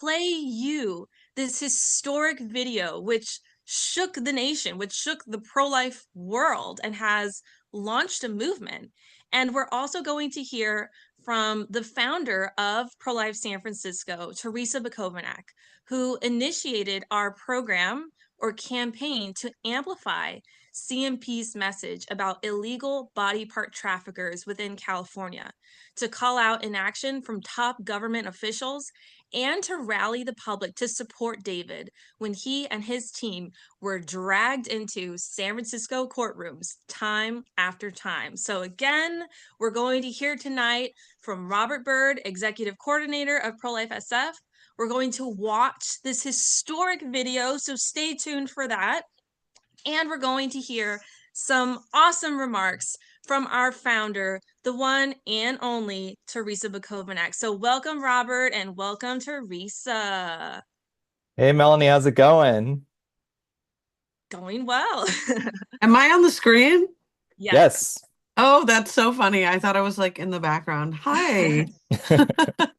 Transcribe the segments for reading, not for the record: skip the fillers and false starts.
play you this historic video, which shook the nation, which shook the pro-life world and has launched a movement. And we're also going to hear from the founder of Pro-Life San Francisco, Teresa Bakovenak, who initiated our program or campaign to amplify CMP's message about illegal body part traffickers within California, to call out inaction from top government officials, and to rally the public to support David when he and his team were dragged into San Francisco courtrooms time after time. So again, we're going to hear tonight from Robert Bird, Executive Coordinator of Pro-Life SF. We're going to watch this historic video, so stay tuned for that. And we're going to hear some awesome remarks from our founder, the one and only Teresa Bakovenak. So welcome, Robert, and welcome, Teresa. Hey Melanie, how's it going? Going well. Am I on the screen? Yes. Yes. Oh, that's so funny. I thought I was like in the background. Hi.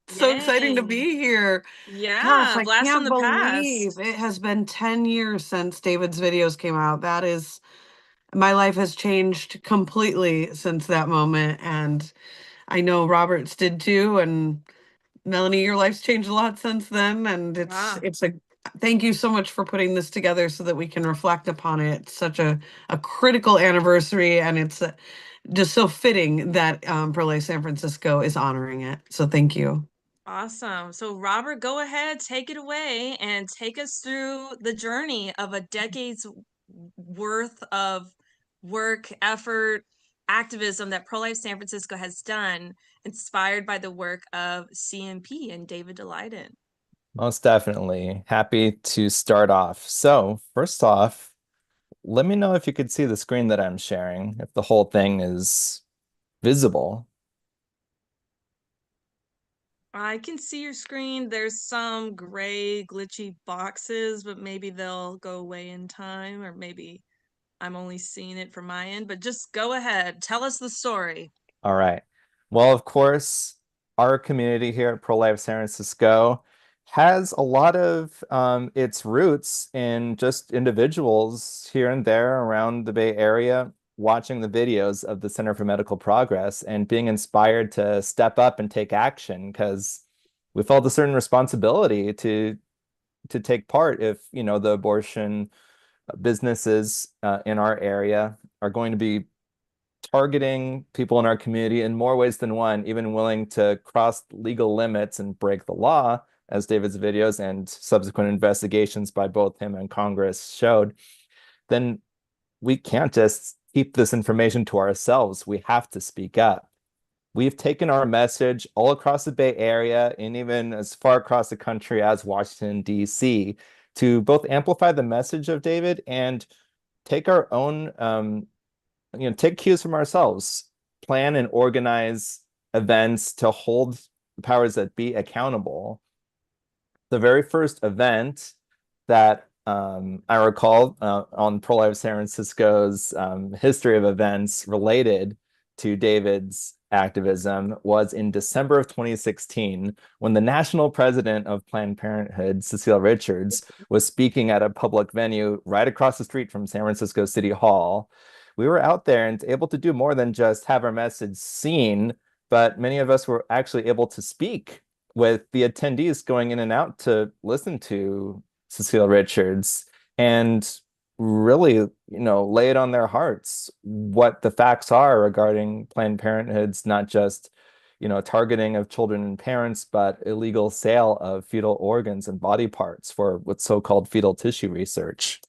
So exciting to Yay. be here. Gosh, Yeah, I blast from can't the believe past. it has been 10 years since David's videos came out. That is, my life has changed completely since that moment. And I know Robert's did too. And Melanie, your life's changed a lot since then. And Yeah. it's a thank you so much for putting this together so that we can reflect upon it. It's such a critical anniversary, and it's just so fitting that Pro-Life San Francisco is honoring it. So thank you. Awesome. So, Robert, go ahead, take it away and take us through the journey of a decade's worth of work, effort, activism that Pro-Life San Francisco has done, inspired by the work of CMP and David Daleiden. Most definitely. Happy to start off. So, first off, let me know if you could see the screen that I'm sharing, if the whole thing is visible. I can see your screen. There's some gray, glitchy boxes, but maybe they'll go away in time, or maybe I'm only seeing it from my end. But just go ahead, tell us the story. All right. Well, of course, our community here at Pro-Life San Francisco has a lot of its roots in just individuals here and there around the Bay Area watching the videos of the Center for Medical Progress and being inspired to step up and take action because we felt a certain responsibility to take part if, the abortion businesses in our area are going to be targeting people in our community in more ways than one, even willing to cross legal limits and break the law, as David's videos and subsequent investigations by both him and Congress showed, then we can't just keep this information to ourselves. We have to speak up. We've taken our message all across the Bay Area and even as far across the country as Washington, D.C., to both amplify the message of David and take our own take cues from ourselves, plan and organize events to hold the powers that be accountable. The very first event that I recall on Pro-Life San Francisco's history of events related to David's activism was in December of 2016 when the national president of Planned Parenthood, Cecile Richards, was speaking at a public venue right across the street from San Francisco City Hall. We were out there and able to do more than just have our message seen, but many of us were actually able to speak with the attendees going in and out to listen to Cecile Richards and really, lay it on their hearts what the facts are regarding Planned Parenthood's not just, targeting of children and parents, but illegal sale of fetal organs and body parts for what's so-called fetal tissue research.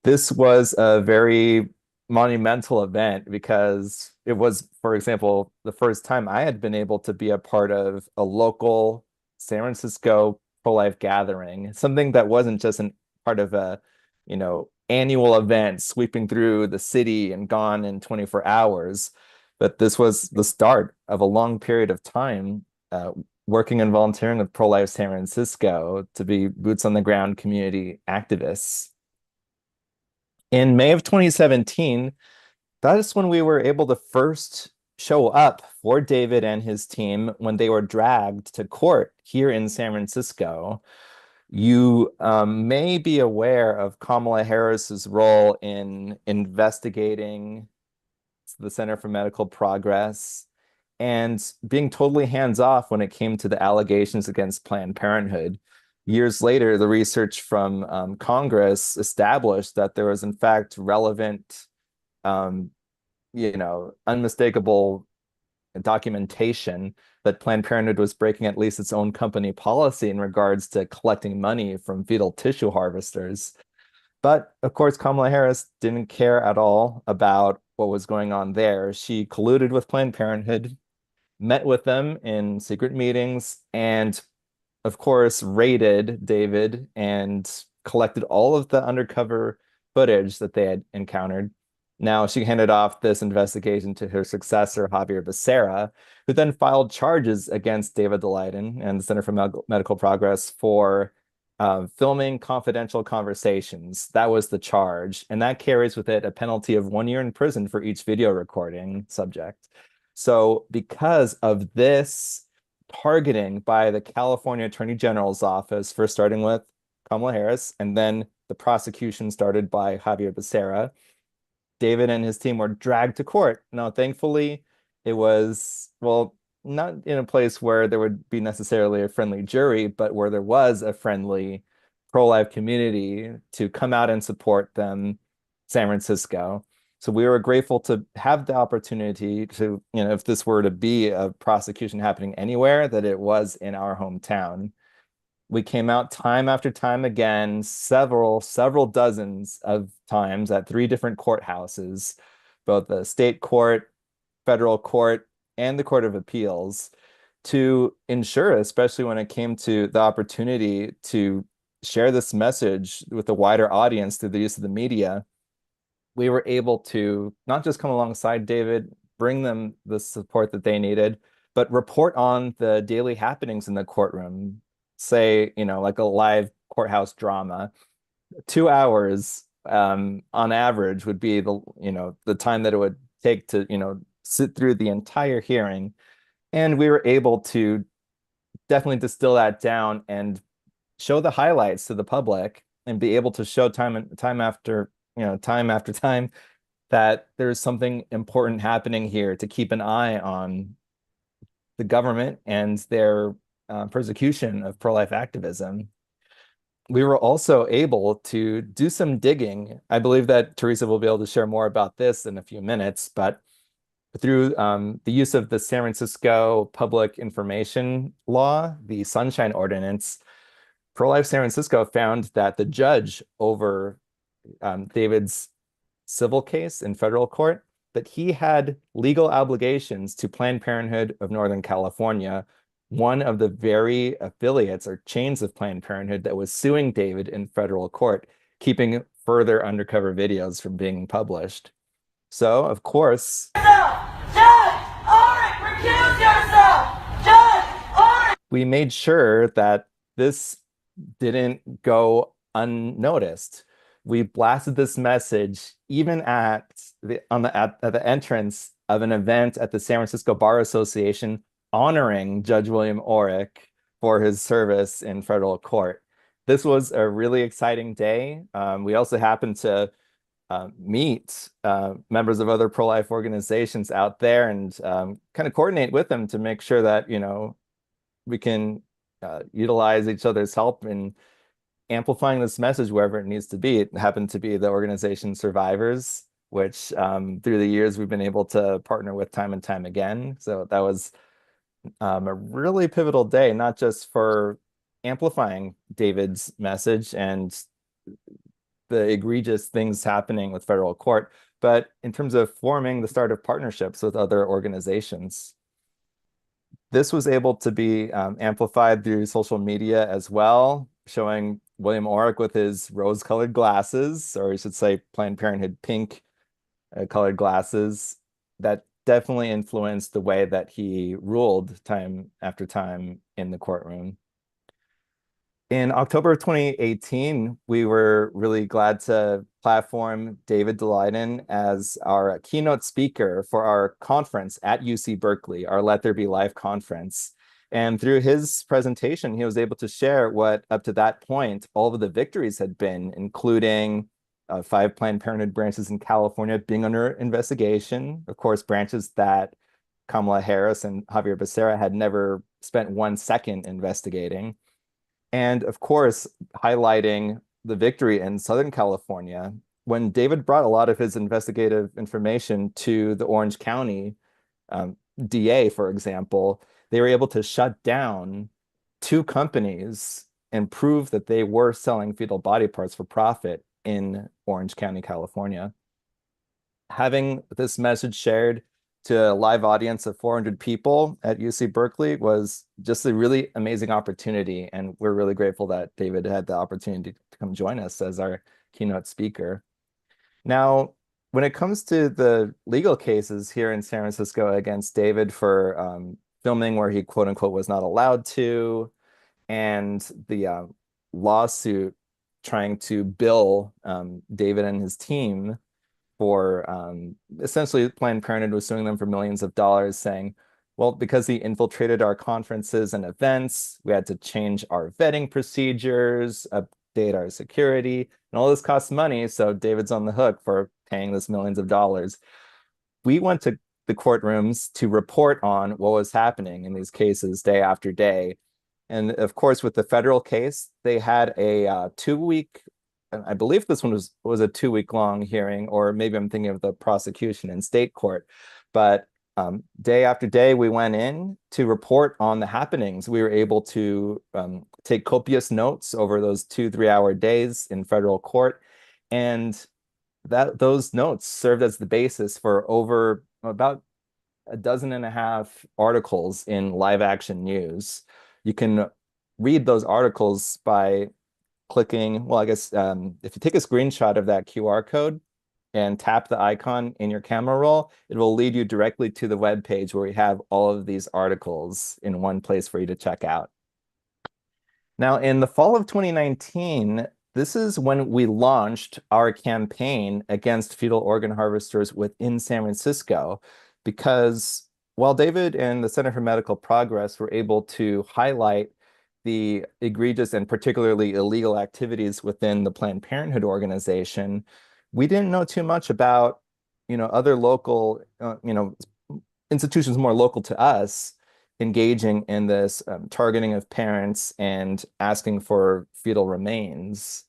This was a very monumental event because it was, for example, the first time I had been able to be a part of a local San Francisco pro-life gathering, something that wasn't just a part of a, annual event sweeping through the city and gone in 24 hours. But this was the start of a long period of time working and volunteering with Pro-Life San Francisco to be boots on the ground community activists. In May of 2017, that is when we were able to first show up for David and his team when they were dragged to court here in San Francisco. You may be aware of Kamala Harris's role in investigating the Center for Medical Progress and being totally hands off when it came to the allegations against Planned Parenthood. Years later, the research from Congress established that there was, in fact, relevant, um, unmistakable documentation that Planned Parenthood was breaking at least its own company policy in regards to collecting money from fetal tissue harvesters. But of course, Kamala Harris didn't care at all about what was going on there. She colluded with Planned Parenthood, met with them in secret meetings, and of course, raided David and collected all of the undercover footage that they had encountered. Now, she handed off this investigation to her successor, Javier Becerra, who then filed charges against David Daleiden and the Center for Medical Progress for filming confidential conversations. That was the charge. And that carries with it a penalty of 1 year in prison for each video recording subject. So, because of this targeting by the California Attorney General's office, first starting with Kamala Harris, and then the prosecution started by Javier Becerra, David and his team were dragged to court. Now, thankfully, it was, well, not in a place where there would be necessarily a friendly jury, but where there was a friendly pro-life community to come out and support them, San Francisco. So we were grateful to have the opportunity to, if this were to be a prosecution happening anywhere, that it was in our hometown. We came out time after time again, several dozens of times at 3 different courthouses, both the state court, federal court, and the Court of Appeals, to ensure, especially when it came to the opportunity to share this message with a wider audience through the use of the media, we were able to not just come alongside David, bring them the support that they needed, but report on the daily happenings in the courtroom, say, like a live courthouse drama. 2 hours on average would be the time that it would take to, sit through the entire hearing. And we were able to definitely distill that down and show the highlights to the public and be able to show time after time that there's something important happening here, to keep an eye on the government and their persecution of pro-life activism. We were also able to do some digging. I believe that Teresa will be able to share more about this in a few minutes, but through the use of the San Francisco Public Information Law, the Sunshine Ordinance, Pro-Life San Francisco found that the judge over David's civil case in federal court, that he had legal obligations to Planned Parenthood of Northern California, one of the very affiliates or chains of Planned Parenthood that was suing David in federal court, keeping further undercover videos from being published. So, of course, we made sure that this didn't go unnoticed. We blasted this message even at the entrance of an event at the San Francisco Bar Association honoring Judge William Orrick for his service in federal court. This was a really exciting day. We also happened to meet members of other pro-life organizations out there and kind of coordinate with them to make sure that, we can utilize each other's help in amplifying this message wherever it needs to be. It happened to be the organization Survivors, which through the years we've been able to partner with time and time again. So that was a really pivotal day, not just for amplifying David's message and the egregious things happening with federal court, but in terms of forming the start of partnerships with other organizations. This was able to be amplified through social media as well, showing William Orrick with his rose-colored glasses, or I should say Planned Parenthood pink colored glasses. That definitely influenced the way that he ruled time after time in the courtroom. In October of 2018, we were really glad to platform David Daleiden as our keynote speaker for our conference at UC Berkeley, our Let There Be Life conference. And through his presentation, he was able to share what, up to that point, all of the victories had been, including 5 Planned Parenthood branches in California being under investigation. Of course, branches that Kamala Harris and Javier Becerra had never spent 1 second investigating. And of course, highlighting the victory in Southern California, when David brought a lot of his investigative information to the Orange County DA, for example, they were able to shut down 2 companies and prove that they were selling fetal body parts for profit in Orange County, California. Having this message shared to a live audience of 400 people at UC Berkeley was just a really amazing opportunity. And we're really grateful that David had the opportunity to come join us as our keynote speaker. Now, when it comes to the legal cases here in San Francisco against David for filming where he quote unquote was not allowed to, and the lawsuit trying to bill David and his team for essentially Planned Parenthood was suing them for millions of dollars, saying, well, because he infiltrated our conferences and events, we had to change our vetting procedures, update our security, and all this costs money. So David's on the hook for paying this millions of dollars. We went to the courtrooms to report on what was happening in these cases day after day. And of course, with the federal case, they had a 2 week, I believe this one was a 2 week long hearing, or maybe I'm thinking of the prosecution in state court. But day after day, we went in to report on the happenings. We were able to take copious notes over those 2 3 hour days in federal court. And those notes served as the basis for over about a dozen and a half articles in Live Action News. You can read those articles by clicking, well, I guess if you take a screenshot of that QR code and tap the icon in your camera roll, it will lead you directly to the web page where we have all of these articles in one place for you to check out. Now, in the fall of 2019, this is when we launched our campaign against fetal organ harvesters within San Francisco, because while David and the Center for Medical Progress were able to highlight the egregious and particularly illegal activities within the Planned Parenthood organization, we didn't know too much about, other local, institutions more local to us engaging in this targeting of parents and asking for fetal remains,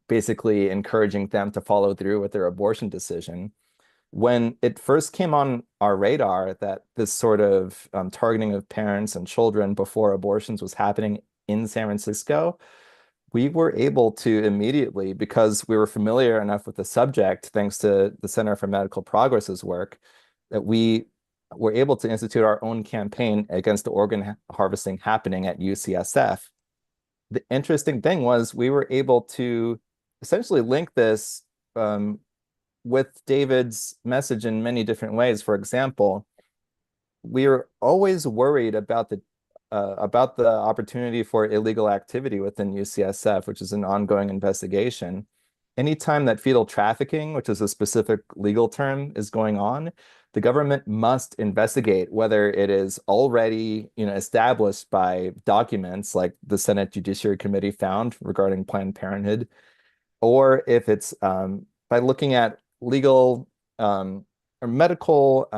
basically encouraging them to follow through with their abortion decision. When it first came on our radar that this sort of targeting of parents and children before abortions was happening in San Francisco, we were able to immediately, because we were familiar enough with the subject, thanks to the Center for Medical Progress's work, that we were able to institute our own campaign against the organ harvesting happening at UCSF. The interesting thing was we were able to essentially link this with David's message in many different ways. For example, we are always worried about the opportunity for illegal activity within UCSF, which is an ongoing investigation. Anytime that fetal trafficking, which is a specific legal term, is going on, the government must investigate whether it is already, established by documents like the Senate Judiciary Committee found regarding Planned Parenthood, or if it's by looking at legal or medical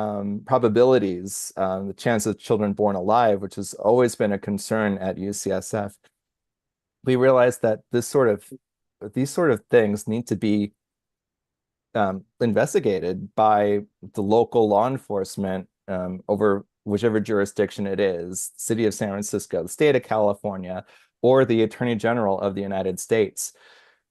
probabilities, the chance of children born alive, which has always been a concern at UCSF. We realized that these sort of things need to be investigated by the local law enforcement over whichever jurisdiction it is, City of San Francisco, the state of California, or the Attorney General of the United States.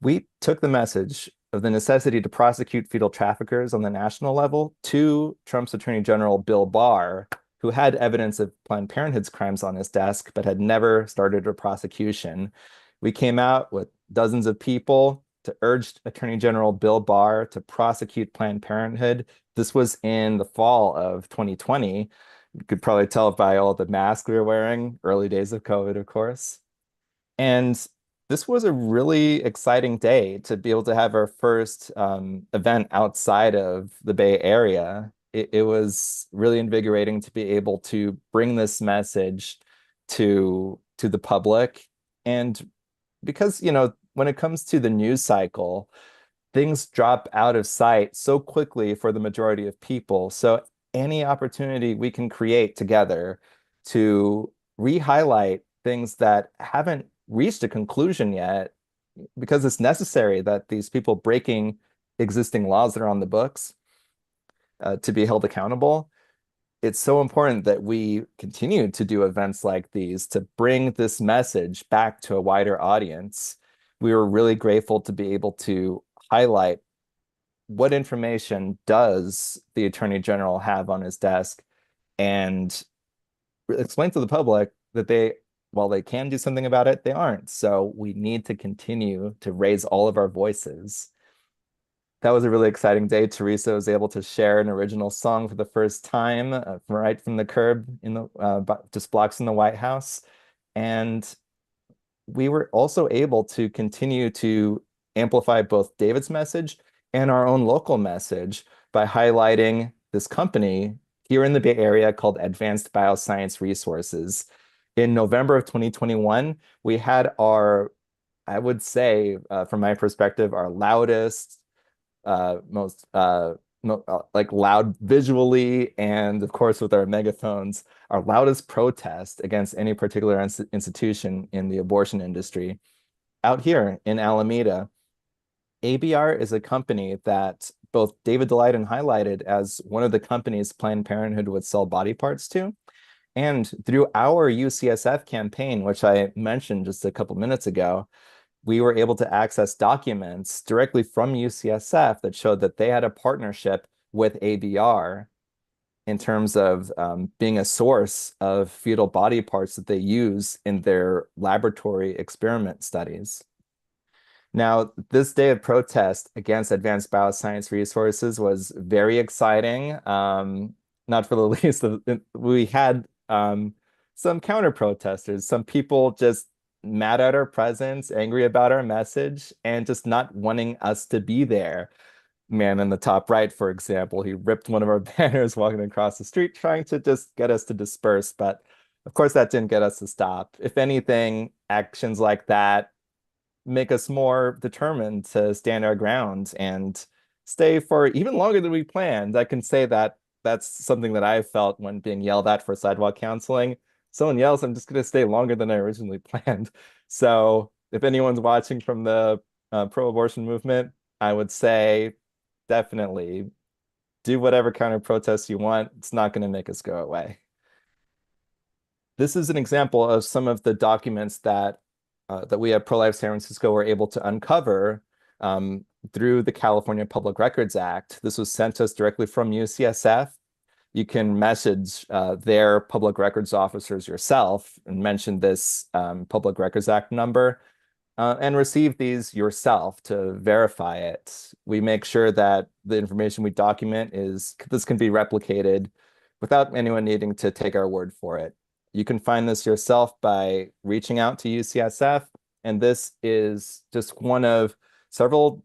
We took the message of the necessity to prosecute fetal traffickers on the national level to Trump's Attorney General Bill Barr, who had evidence of Planned Parenthood's crimes on his desk, but had never started a prosecution. We came out with dozens of people to urge Attorney General Bill Barr to prosecute Planned Parenthood. This was in the fall of 2020. You could probably tell by all the masks we were wearing, early days of COVID, of course. And this was a really exciting day to be able to have our first event outside of the Bay Area. It was really invigorating to be able to bring this message to the public. And because, when it comes to the news cycle, things drop out of sight so quickly for the majority of people. So any opportunity we can create together to re-highlight things that haven't reached a conclusion yet, because it's necessary that these people breaking existing laws that are on the books to be held accountable. It's so important that we continue to do events like these to bring this message back to a wider audience. We were really grateful to be able to highlight what information does the Attorney General have on his desk and explain to the public that while they can do something about it, they aren't. So we need to continue to raise all of our voices. That was a really exciting day. Teresa was able to share an original song for the first time, right from the curb in the just blocks in the White House. And we were also able to continue to amplify both David's message and our own local message by highlighting this company here in the Bay Area called Advanced Bioscience Resources. In November of 2021, we had I would say, from my perspective, our loudest, most like loud visually, and of course with our megaphones, our loudest protest against any particular institution in the abortion industry out here in Alameda. ABR is a company that both David Daleiden highlighted as one of the companies Planned Parenthood would sell body parts to. And through our UCSF campaign, which I mentioned just a couple minutes ago, we were able to access documents directly from UCSF that showed that they had a partnership with ABR in terms of being a source of fetal body parts that they use in their laboratory experiment studies. Now, this day of protest against Advanced Bioscience Resources was very exciting. Not for the least, we had some counter protesters, some people just mad at our presence, angry about our message, and just not wanting us to be there. Man in the top right, for example, he ripped one of our banners walking across the street, trying to just get us to disperse. But of course, that didn't get us to stop. If anything, actions like that make us more determined to stand our ground and stay for even longer than we planned. I can say that that's something that I felt when being yelled at for sidewalk counseling. Someone yells, I'm just going to stay longer than I originally planned. So if anyone's watching from the pro-abortion movement, I would say definitely do whatever kind of protests you want. It's not going to make us go away. This is an example of some of the documents that we at Pro-Life San Francisco were able to uncover through the California Public Records Act. This was sent to us directly from UCSF. You can message their public records officers yourself and mention this Public Records Act number and receive these yourself to verify it. We make sure that the information we document this can be replicated without anyone needing to take our word for it. You can find this yourself by reaching out to UCSF, and this is just one of several,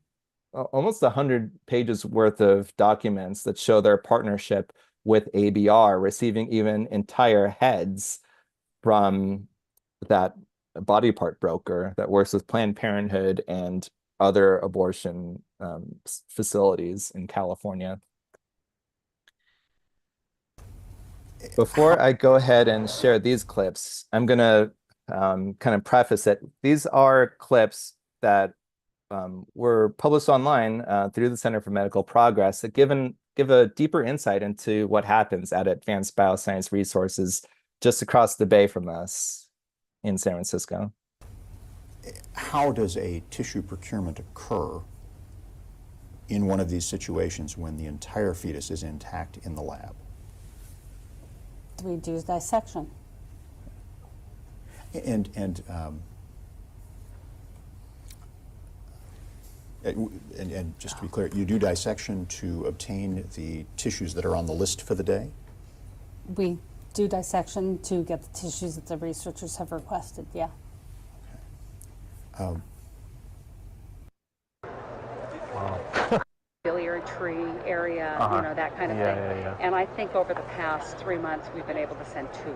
almost 100 pages worth of documents that show their partnership with ABR, receiving even entire heads from that body part broker that works with Planned Parenthood and other abortion facilities in California. Before I go ahead and share these clips, I'm going to kind of preface it. These are clips that were published online through the Center for Medical Progress that give a deeper insight into what happens at Advanced Bioscience Resources just across the bay from us in San Francisco. How does a tissue procurement occur in one of these situations when the entire fetus is intact in the lab? We do dissection. And just to be clear, you do dissection to obtain the tissues that are on the list for the day? We do dissection to get the tissues that the researchers have requested, yeah. biliary tree area, Uh-huh. you know, that kind of Yeah, thing. yeah, yeah. And I think over the past 3 months, we've been able to send 2.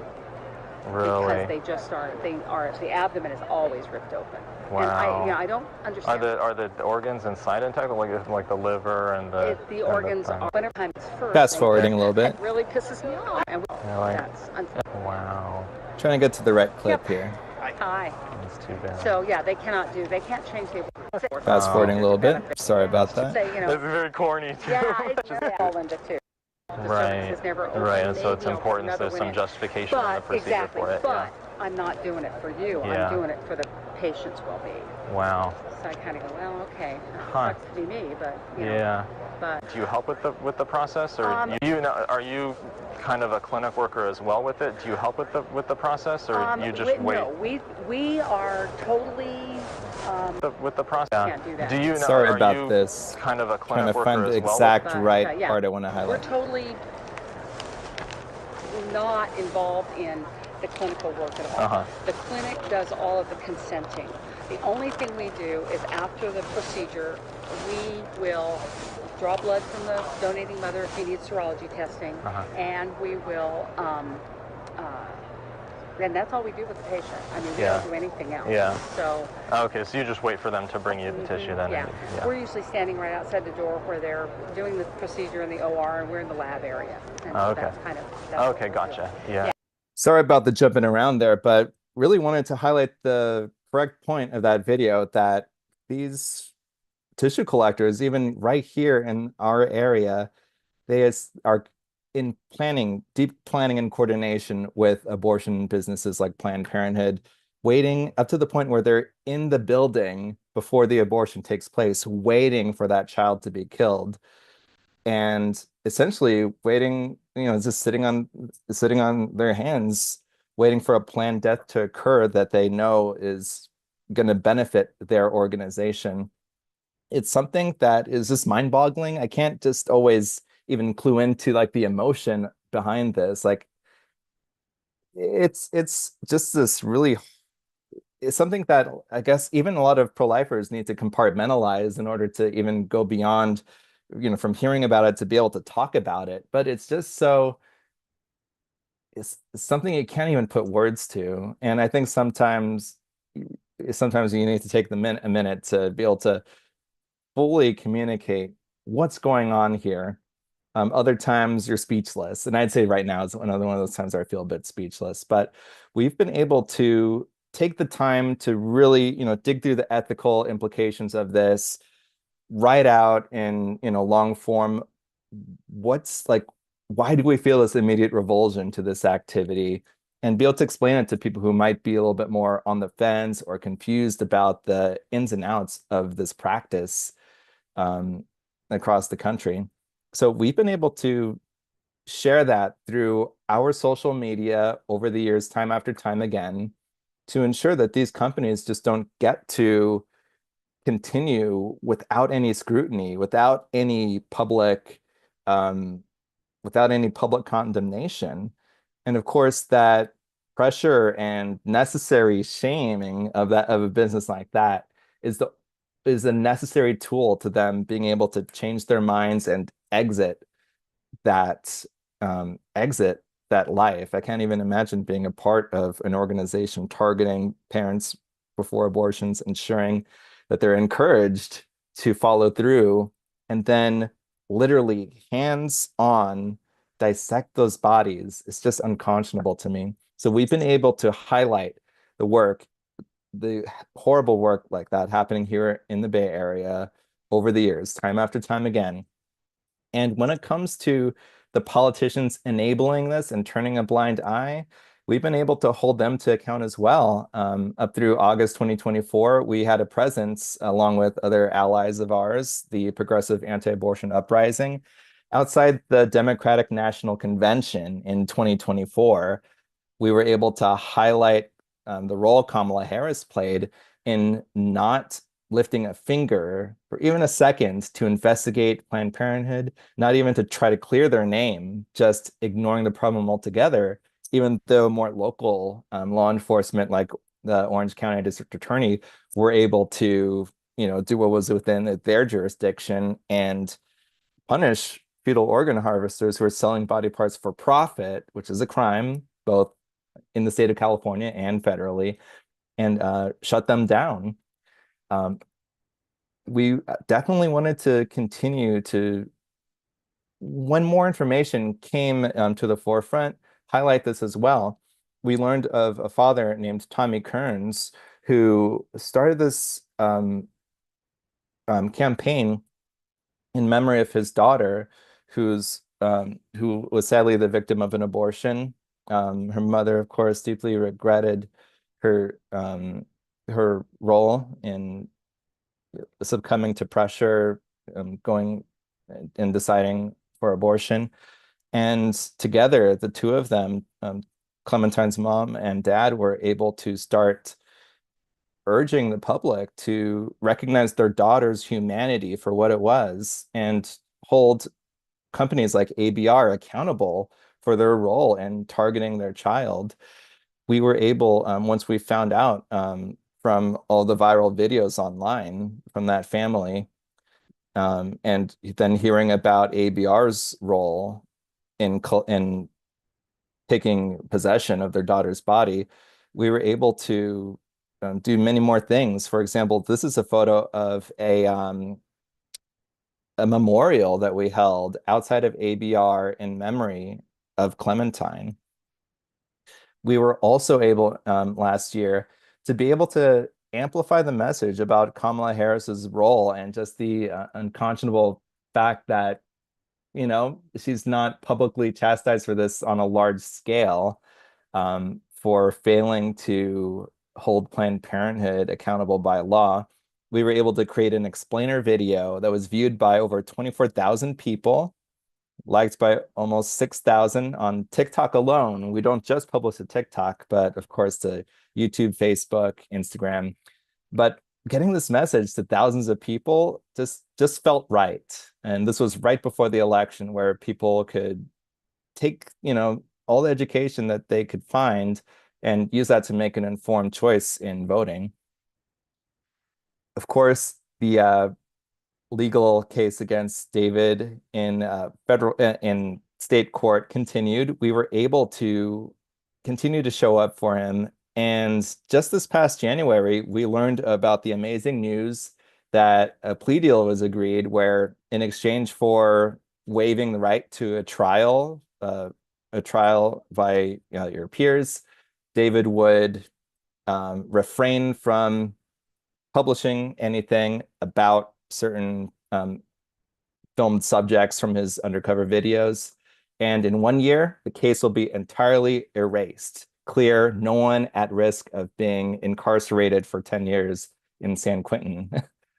Really? Because they just the abdomen is always ripped open. Wow. And I don't understand. Are the organs inside intact, like the liver and the? The organs are, whenever time it's first. Fast forwarding a little bit. It really pisses me off. And Really? that's unfortunate. Wow. Trying to get to the right clip here. Hi. That's too bad. So yeah, they can't change the. Fast forwarding a little bit. Sorry about that. Say, you know, That's very corny too. yeah, it's all into 2. Right. Never open, Right, and so it's maybe important another there's some win. justification in the But procedure exactly, for it. but I'm not doing it for you. Yeah. I'm doing it for the patient's well-being. Yeah. Wow. So I kind of go, well, okay, Huh. sucks to be me, but you know. Yeah. But Do you help with the process, or are you kind of a clinic worker as well with it? Do you help with the process, or you just wait? No, we are totally. With the process. Can't do that. Do you know? Sorry are about you this. Kind of a trying clinic to worker find as the well. exact Right yeah. part I want to We're highlight. totally not involved in the clinical work at all. The clinic does all of the consenting. The only thing we do is after the procedure, we will draw blood from the donating mother if he needs serology testing, and we will, and that's all we do with the patient. I mean, we don't do anything else. Yeah. So. Okay, so you just wait for them to bring you the tissue then. Yeah. We're usually standing right outside the door where they're doing the procedure in the OR, and we're in the lab area. And Okay. That's kind of. Okay, gotcha. Yeah. Sorry about the jumping around there, but really wanted to highlight the correct point of that video, that these tissue collectors, even right here in our area, they are in deep planning and coordination with abortion businesses like Planned Parenthood, waiting up to the point where they're in the building before the abortion takes place, waiting for that child to be killed. And essentially waiting, just sitting on their hands, waiting for a planned death to occur that they know is going to benefit their organization. It's something that is just mind-boggling. I can't just always even clue into like the emotion behind this. Like it's just this really, it's something that I guess even a lot of pro-lifers need to compartmentalize in order to even go beyond, from hearing about it to be able to talk about it. But it's just it's something you can't even put words to. And I think sometimes you need to take a minute to be able to fully communicate what's going on here. Other times you're speechless. And I'd say right now is another one of those times where I feel a bit speechless. But we've been able to take the time to really, dig through the ethical implications of this, write out in, long form, why do we feel this immediate revulsion to this activity? And be able to explain it to people who might be a little bit more on the fence or confused about the ins and outs of this practice across the country. So we've been able to share that through our social media over the years, time after time again, to ensure that these companies just don't get to continue without any scrutiny, without any public condemnation. And of course, that pressure and necessary shaming of a business like that is a necessary tool to them being able to change their minds and exit that life. I can't even imagine being a part of an organization targeting parents before abortions, ensuring that they're encouraged to follow through, and then literally hands-on dissect those bodies. It's just unconscionable to me. So we've been able to highlight the horrible work like that happening here in the Bay Area over the years, time after time again. And when it comes to the politicians enabling this and turning a blind eye, we've been able to hold them to account as well. Up through August 2024, we had a presence along with other allies of ours, the Progressive Anti-Abortion Uprising, outside the Democratic National Convention in 2024. We were able to highlight the role Kamala Harris played in not lifting a finger for even a second to investigate Planned Parenthood, not even to try to clear their name, just ignoring the problem altogether, even though more local law enforcement like the Orange County District Attorney were able to, do what was within their jurisdiction and punish fetal organ harvesters who are selling body parts for profit, which is a crime, both in the state of California and federally, and shut them down. We definitely wanted to continue to, when more information came to the forefront, highlight this as well. We learned of a father named Tommy Kearns who started this campaign in memory of his daughter, who was sadly the victim of an abortion. Her mother, of course, deeply regretted her her role in succumbing to pressure, going and deciding for abortion. And together, the two of them, Clementine's mom and dad, were able to start urging the public to recognize their daughter's humanity for what it was and hold companies like ABR accountable for their role in targeting their child. We were able, once we found out from all the viral videos online from that family, and then hearing about ABR's role in taking possession of their daughter's body, we were able to do many more things. For example, this is a photo of a memorial that we held outside of ABR in memory of Clementine. We were also able last year to be able to amplify the message about Kamala Harris's role and just the unconscionable fact that, she's not publicly chastised for this on a large scale, for failing to hold Planned Parenthood accountable by law. We were able to create an explainer video that was viewed by over 24,000 people, liked by almost 6,000 on TikTok alone. We don't just publish to TikTok, but of course to YouTube, Facebook, Instagram. But getting this message to thousands of people just felt right. And this was right before the election where people could take, all the education that they could find and use that to make an informed choice in voting. Of course, the legal case against David in in state court continued. We were able to continue to show up for him. And just this past January, we learned about the amazing news that a plea deal was agreed where, in exchange for waiving the right to a trial by your peers, David would refrain from publishing anything about certain filmed subjects from his undercover videos. And in 1 year, the case will be entirely erased. Clear, no one at risk of being incarcerated for 10 years in San Quentin.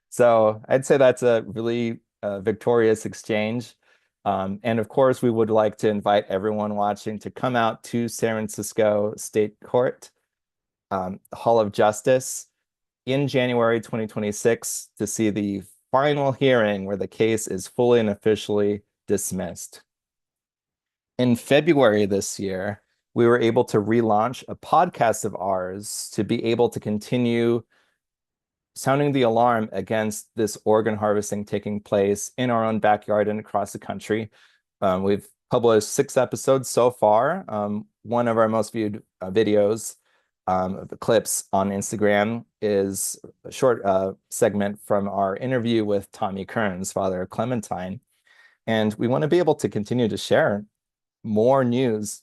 So I'd say that's a really victorious exchange. And of course, we would like to invite everyone watching to come out to San Francisco State Court, Hall of Justice, in January 2026 to see the final hearing where the case is fully and officially dismissed. In February this year, we were able to relaunch a podcast of ours to be able to continue sounding the alarm against this organ harvesting taking place in our own backyard and across the country. We've published 6 episodes so far. One of our most viewed videos, the clips on Instagram, is a short segment from our interview with Tommy Kearns, father of Clementine. And we want to be able to continue to share more news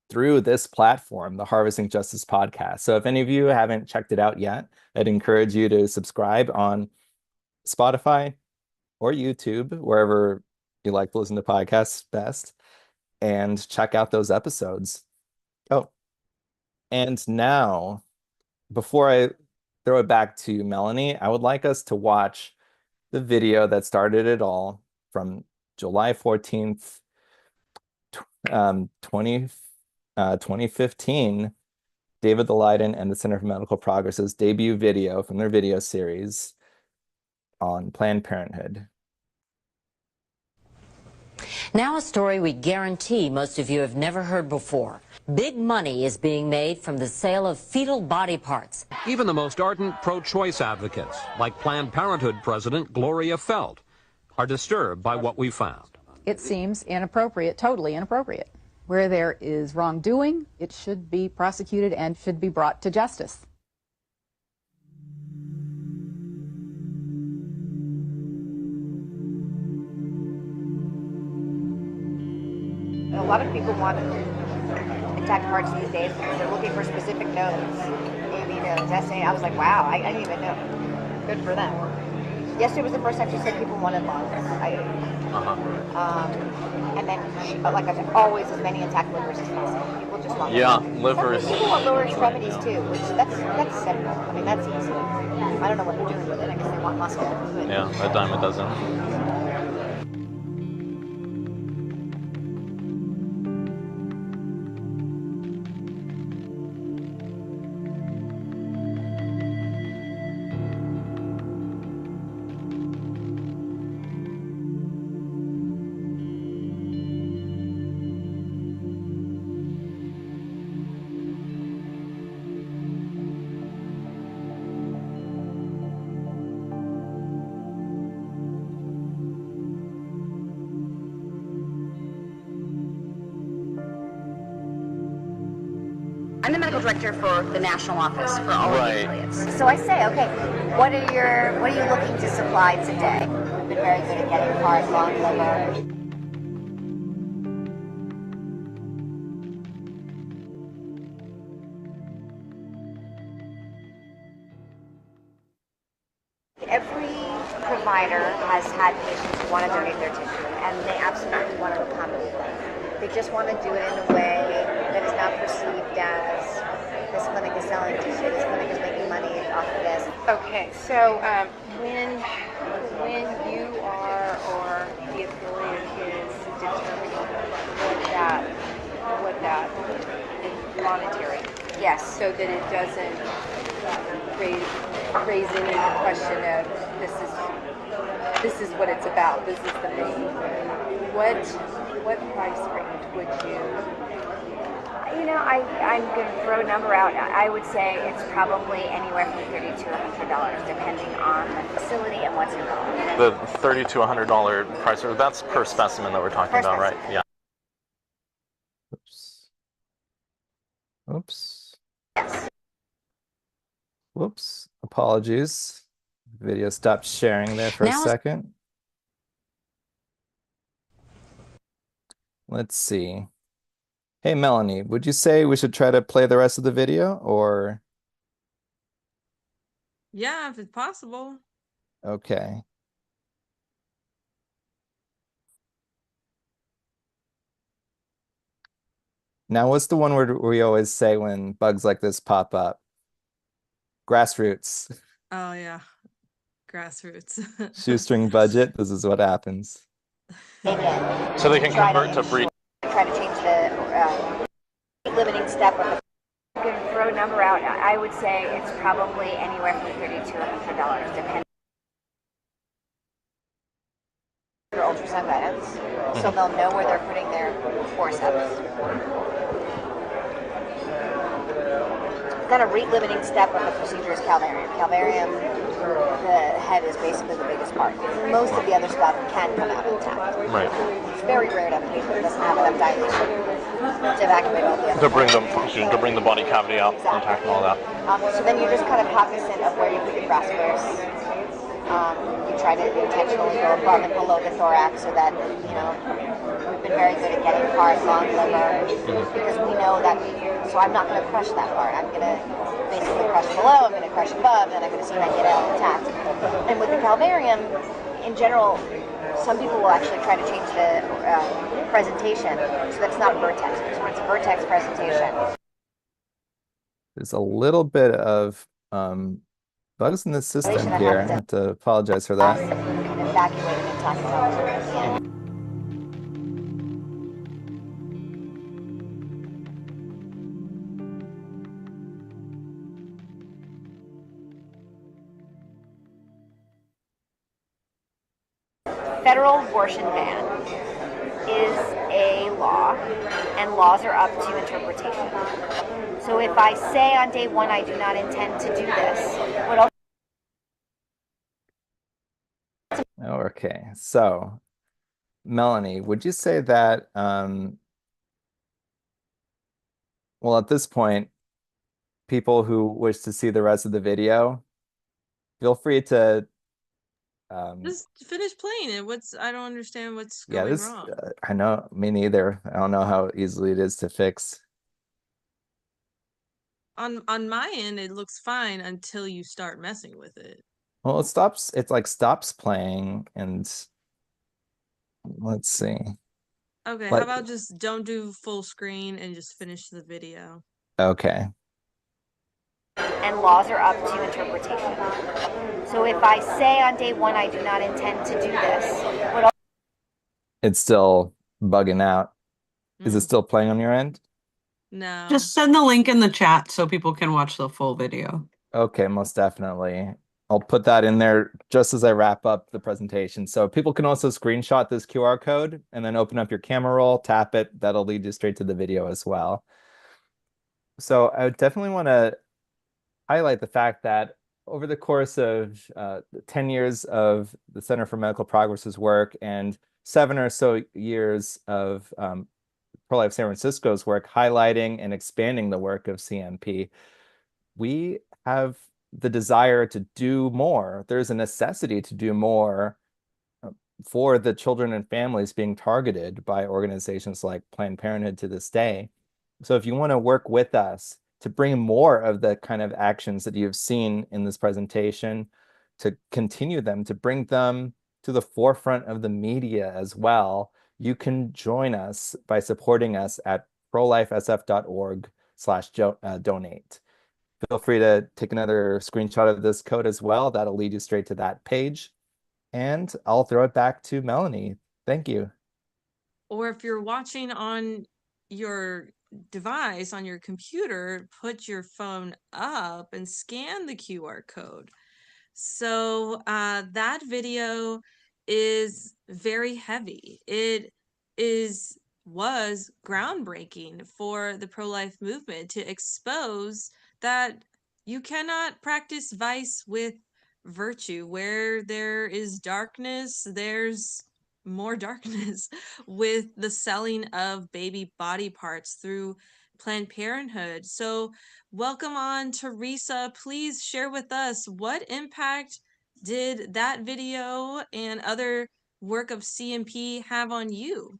through this platform, the Harvesting Justice podcast. So if any of you haven't checked it out yet, I'd encourage you to subscribe on Spotify or YouTube, wherever you like to listen to podcasts best, and check out those episodes. Oh, and now, before I throw it back to Melanie, I would like us to watch the video that started it all from July 14th, 2015, David the Leiden and the Center for Medical Progress's debut video from their video series on Planned Parenthood. Now a story we guarantee most of you have never heard before. Big money is being made from the sale of fetal body parts. Even the most ardent pro-choice advocates, like Planned Parenthood President Gloria Feld, are disturbed by what we found. It seems inappropriate, totally inappropriate. Where there is wrongdoing, it should be prosecuted and should be brought to justice. A lot of people want intact parts these days because they're looking for specific nodes. Maybe testing. I was like, wow, I didn't even know. Good for them. Yesterday was the first time she said people wanted lungs. And then, like I said, always as many intact livers as possible. People just want livers. People want lower extremities too, which that's simple. I mean, that's easy. I don't know what they're doing with it. I guess they want muscle. But Yeah, a dime a dozen. I'm the medical director for the national office for all of the affiliates. So I say, okay, what are you looking to supply today? We've been very good at getting heart, lung, liver. Every provider has had patients who want to donate their tissue, and they absolutely want to accommodate them. They just want to do it in a way that is not perceived as this clinic is selling tissue, this clinic is making money off of this. Okay, so when you are or the affiliate is determining what that is monetary, yes, so that it doesn't raise any question of this is what it's about. This is the main. What price range would you? You know, I'm going to throw a number out. I would say it's probably anywhere from $30 to $100, depending on the facility and what's involved. The $30 to $100 price, that's per specimen that we're talking about, right? Yeah. Oops. Yes. Whoops. Apologies. Video stopped sharing there for a second. Let's see. Hey, Melanie, would you say we should try to play the rest of the video or? Yeah, if it's possible. Okay. Now, what's the one word we always say when bugs like this pop up? Grassroots. Oh, yeah. Grassroots. Shoestring budget. This is what happens. So they can convert to breed. Try to change the limiting step of the. I'm going to throw a number out. I would say it's probably anywhere from $30 to $100, depending on their ultrasound guidance, so they'll know where they're putting their forceps. Then a rate-limiting step of the procedure is calvarium. Calvarium, the head is basically the biggest part. Most of the other stuff can come out intact. Right. It's very rare to have a patient that doesn't have enough dilation to evacuate all the other. To bring the body cavity out intact and all that. So then you're just kind of cognizant of where you put your grasspers. You try to intentionally go above and below the thorax so that, we've been very good at getting heart, lung, liver, because we know that, so I'm not going to crush that part. I'm going to basically crush below, I'm going to crush above, and I'm going to see if I get it out intact. And with the calvarium, in general, some people will actually try to change the presentation so that it's not a vertex. So it's a vertex presentation. There's a little bit of bugs in the system here. I have to apologize for that. Evacuating intact. Federal abortion ban is a law, and laws are up to interpretation. So if I say on day one I do not intend to do this, what else? Okay, so Melanie, would you say that, well, at this point, people who wish to see the rest of the video, feel free to, Just finish playing it. I don't understand what's yeah, going this, wrong. I know, me neither. I don't know how easily it is to fix. On my end, it looks fine until you start messing with it. Well, it like stops playing, and let's see. Okay, how Like, about just don't do full screen and just finish the video? okay. And laws are up to interpretation. So if I say on day one I do not intend to do this, what else? It's still bugging out. Is it still playing on your end? No. Just send the link in the chat so people can watch the full video. Okay, most definitely. I'll put that in there just as I wrap up the presentation. So people can also screenshot this QR code and then open up your camera roll, tap it. That'll lead you straight to the video as well. So I would definitely want to highlight the fact that over the course of 10 years of the Center for Medical Progress's work and 7 or so years of Pro-Life San Francisco's work highlighting and expanding the work of CMP, we have the desire to do more. There's a necessity to do more for the children and families being targeted by organizations like Planned Parenthood to this day. So if you want to work with us to bring more of the kind of actions that you've seen in this presentation, to continue them, to bring them to the forefront of the media as well, you can join us by supporting us at prolifesf.org/donate. Feel free to take another screenshot of this code as well. That'll lead you straight to that page. And I'll throw it back to Melanie. Thank you. Or if you're watching on your device, on your computer, put your phone up and scan the QR code. So that video is very heavy. It was groundbreaking for the pro-life movement to expose that you cannot practice vice with virtue. Where there is darkness, there's more darkness with the selling of baby body parts through Planned Parenthood. So welcome on, Teresa. Please share with us, what impact did that video and other work of CMP have on you?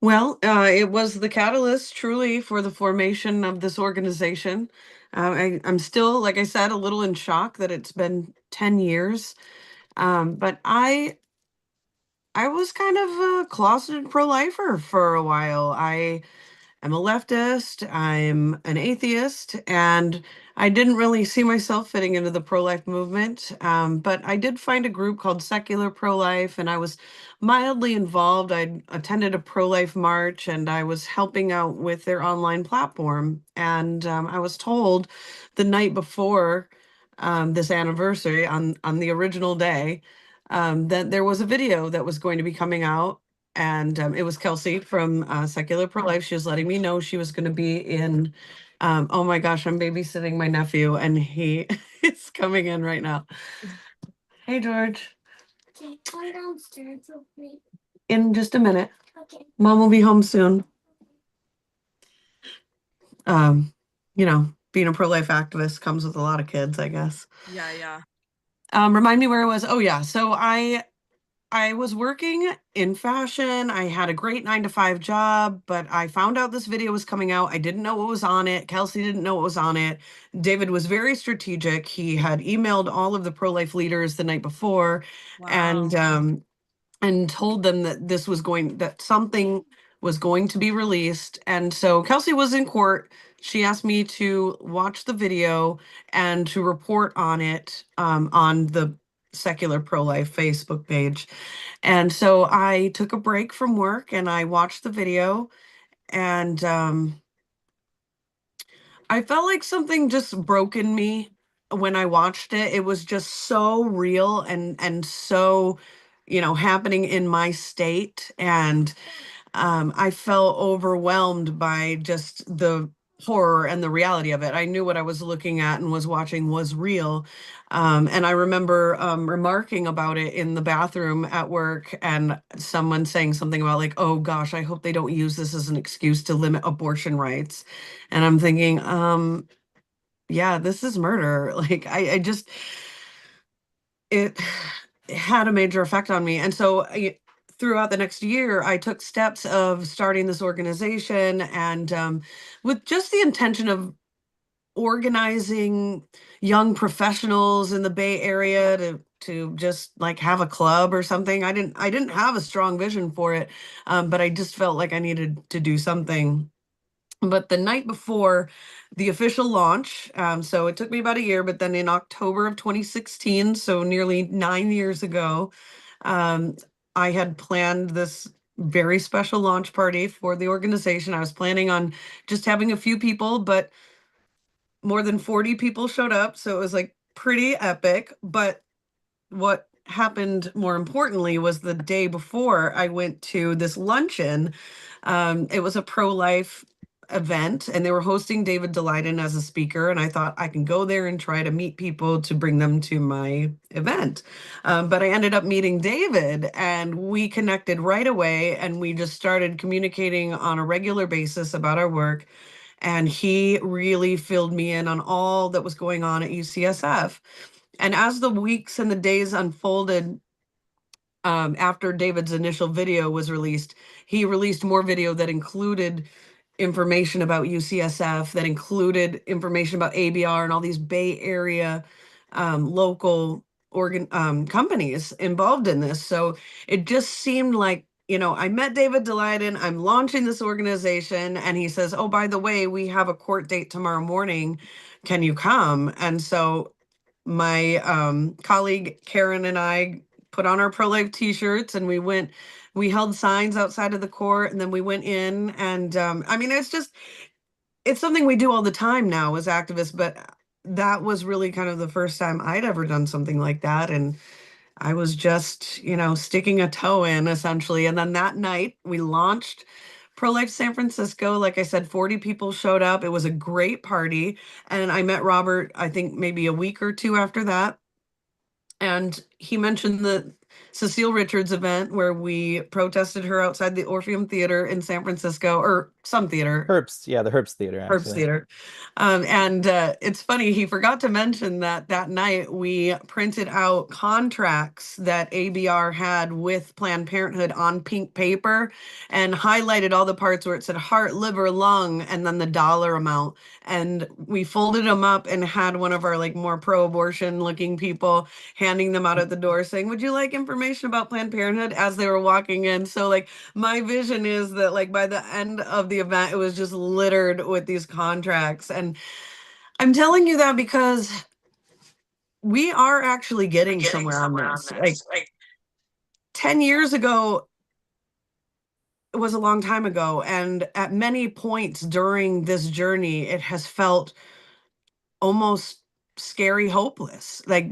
Well, it was the catalyst truly for the formation of this organization. I'm still, like I said, a little in shock that it's been 10 years. But I was kind of a closeted pro-lifer for a while. I'm a leftist, I'm an atheist, and I didn't really see myself fitting into the pro-life movement. But I did find a group called Secular Pro-Life, and I was mildly involved. I attended a pro-life march, and I was helping out with their online platform. And I was told the night before this anniversary, on the original day, that there was a video that was going to be coming out, and it was Kelsey from Secular Pro Life. She was letting me know she was going to be in. Oh my gosh, I'm babysitting my nephew, and he is coming in right now. Hey, George. Okay, go downstairs with me. In just a minute. Okay. Mom will be home soon. You know, being a pro-life activist comes with a lot of kids, I guess. Yeah. Remind me where I was. Oh yeah, so I was working in fashion. I had a great 9-to-5 job, but I found out this video was coming out. I didn't know what was on it. Kelsey didn't know what was on it. David was very strategic. He had emailed all of the pro-life leaders the night before. Wow. And told them that that something was going to be released. And so Kelsey was in court. She asked me to watch the video and to report on it on the Secular Pro-Life Facebook page. And so I took a break from work and I watched the video, and I felt like something just broke in me when I watched it. It was just so real and so, happening in my state. And I felt overwhelmed by just the horror and the reality of it. I knew what I was looking at and was watching was real. And I remember remarking about it in the bathroom at work, and someone saying something about, like, oh gosh, I hope they don't use this as an excuse to limit abortion rights. And I'm thinking, yeah, this is murder. Like, I just, it had a major effect on me. And so throughout the next year, I took steps of starting this organization, and with just the intention of organizing young professionals in the Bay Area to just like have a club or something. I didn't have a strong vision for it, but I just felt like I needed to do something. But the night before the official launch, so it took me about a year, but then in October of 2016, so nearly 9 years ago, um, I had planned this very special launch party for the organization. I was planning on just having a few people, but more than 40 people showed up. So it was like pretty epic. But what happened more importantly was the day before I went to this luncheon. It was a pro-life event, and they were hosting David Daleiden as a speaker. And I thought I can go there and try to meet people to bring them to my event. But I ended up meeting David, and we connected right away, and we just started communicating on a regular basis about our work. And he really filled me in on all that was going on at UCSF. And as the weeks and the days unfolded, after David's initial video was released, he released more video that included information about UCSF, that included information about ABR and all these Bay Area local companies involved in this. So it just seemed like, I met David Daleiden, I'm launching this organization, and he says, oh, by the way, we have a court date tomorrow morning. Can you come? And so my colleague Karen and I put on our pro-life t-shirts, and we held signs outside of the court, and then we went in. And I mean, it's something we do all the time now as activists, but that was really kind of the first time I'd ever done something like that. And I was just, sticking a toe in essentially. And then that night we launched Pro-Life San Francisco. Like I said, 40 people showed up. It was a great party. And I met Robert, I think maybe a week or two after that. And he mentioned the Cecile Richards event where we protested her outside the Orpheum Theater in San Francisco, or some theater. Herbst, yeah, the Herbst Theater, Herbst actually. Theater. And it's funny, he forgot to mention that night we printed out contracts that ABR had with Planned Parenthood on pink paper and highlighted all the parts where it said heart, liver, lung, and then the dollar amount. And we folded them up and had one of our like more pro-abortion looking people handing them out at the door saying, would you like information about Planned Parenthood, as they were walking in. So like my vision is that like by the end of the event, it was just littered with these contracts. And I'm telling you that because we are actually getting somewhere on this. Like 10 years ago, it was a long time ago. And at many points during this journey, it has felt almost scary, hopeless. Like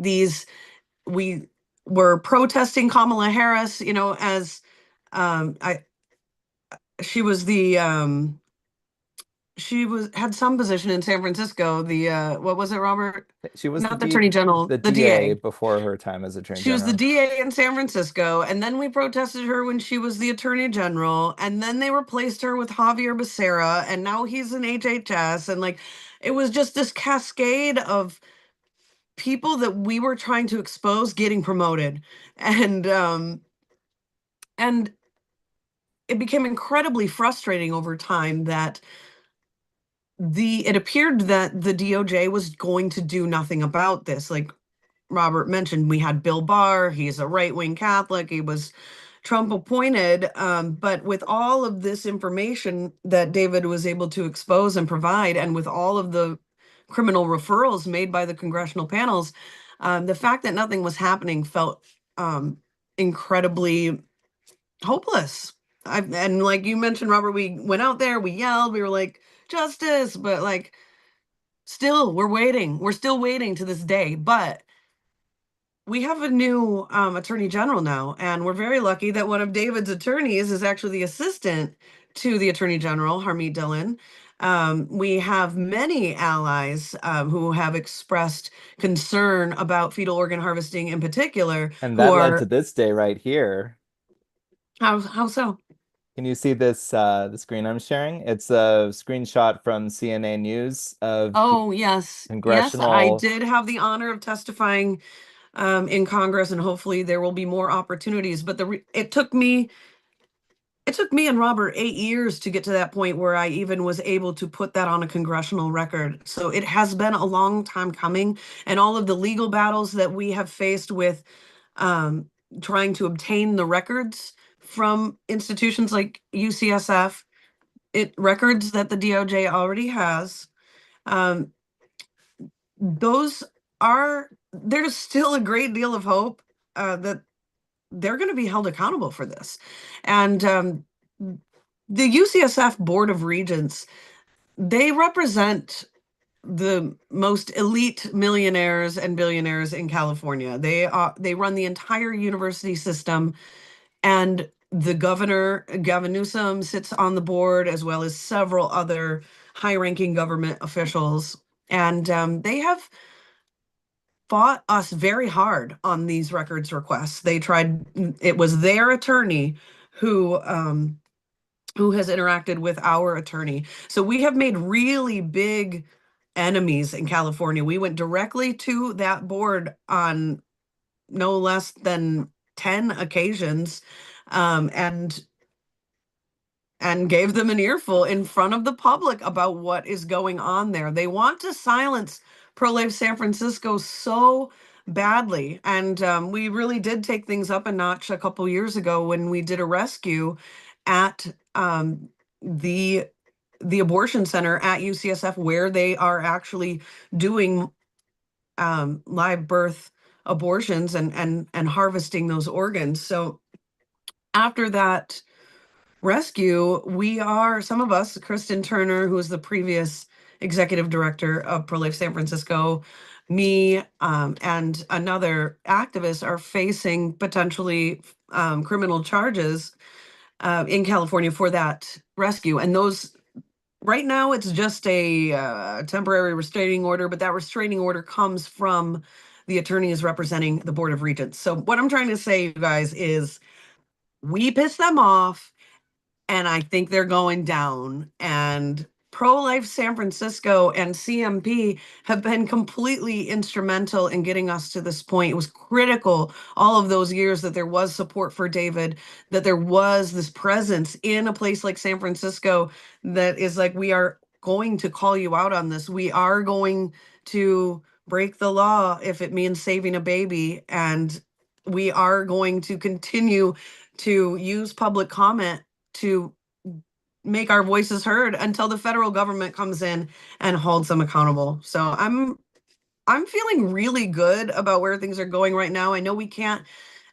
we were protesting Kamala Harris, as I she was the she had some position in San Francisco. The what was it, Robert? She was Not the Attorney General, the the DA DA. before her time as Attorney She was the General. DA in San Francisco, and then we protested her when she was the Attorney General, and then they replaced her with Javier Becerra, and now he's in HHS, and like it was just this cascade of people that we were trying to expose getting promoted, and it became incredibly frustrating over time that it appeared that the DOJ was going to do nothing about this. Like Robert mentioned, we had Bill Barr, he's a right-wing Catholic, he was Trump appointed, but with all of this information that David was able to expose and provide, and with all of the criminal referrals made by the congressional panels, the fact that nothing was happening felt incredibly hopeless. And like you mentioned, Robert, we went out there, we yelled, we were like, justice, but like, still, we're waiting. We're still waiting to this day. But we have a new attorney general now, and we're very lucky that one of David's attorneys is actually the assistant to the attorney general, Harmeet Dillon. We have many allies who have expressed concern about fetal organ harvesting in particular, And who that led to are, this day right here. how so? Can you see this the screen I'm sharing? It's a screenshot from CNA News of the Oh, yes. Yes, I congressional. did have the honor of testifying in Congress, and hopefully there will be more opportunities. But it took me and Robert 8 years to get to that point where I even was able to put that on a congressional record. So it has been a long time coming, and all of the legal battles that we have faced with um, trying to obtain the records from institutions like UCSF, records that the DOJ already has. Um, those there's still a great deal of hope that they're going to be held accountable for this. And the UCSF Board of Regents, they represent the most elite millionaires and billionaires in California. They run the entire university system, and the governor, Gavin Newsom, sits on the board, as well as several other high-ranking government officials. And they have fought us very hard on these records requests. It was their attorney who has interacted with our attorney. So we have made really big enemies in California. We went directly to that board on no less than 10 occasions, and gave them an earful in front of the public about what is going on there. They want to silence Pro-Life San Francisco so badly. And we really did take things up a notch a couple years ago when we did a rescue at the abortion center at UCSF, where they are actually doing live birth abortions and harvesting those organs. So after that rescue, some of us, Kristen Turner, who was the previous executive director of Pro-Life San Francisco, me, and another activist are facing potentially criminal charges in California for that rescue. And those, right now, it's just a temporary restraining order, but that restraining order comes from the attorneys representing the Board of Regents. So what I'm trying to say, you guys, is we pissed them off, and I think they're going down. And Pro-Life San Francisco and CMP have been completely instrumental in getting us to this point. It was critical all of those years that there was support for David, that there was this presence in a place like San Francisco that is like, we are going to call you out on this. We are going to break the law if it means saving a baby. And we are going to continue to use public comment to make our voices heard until the federal government comes in and holds them accountable. So I'm feeling really good about where things are going right now. I know we can't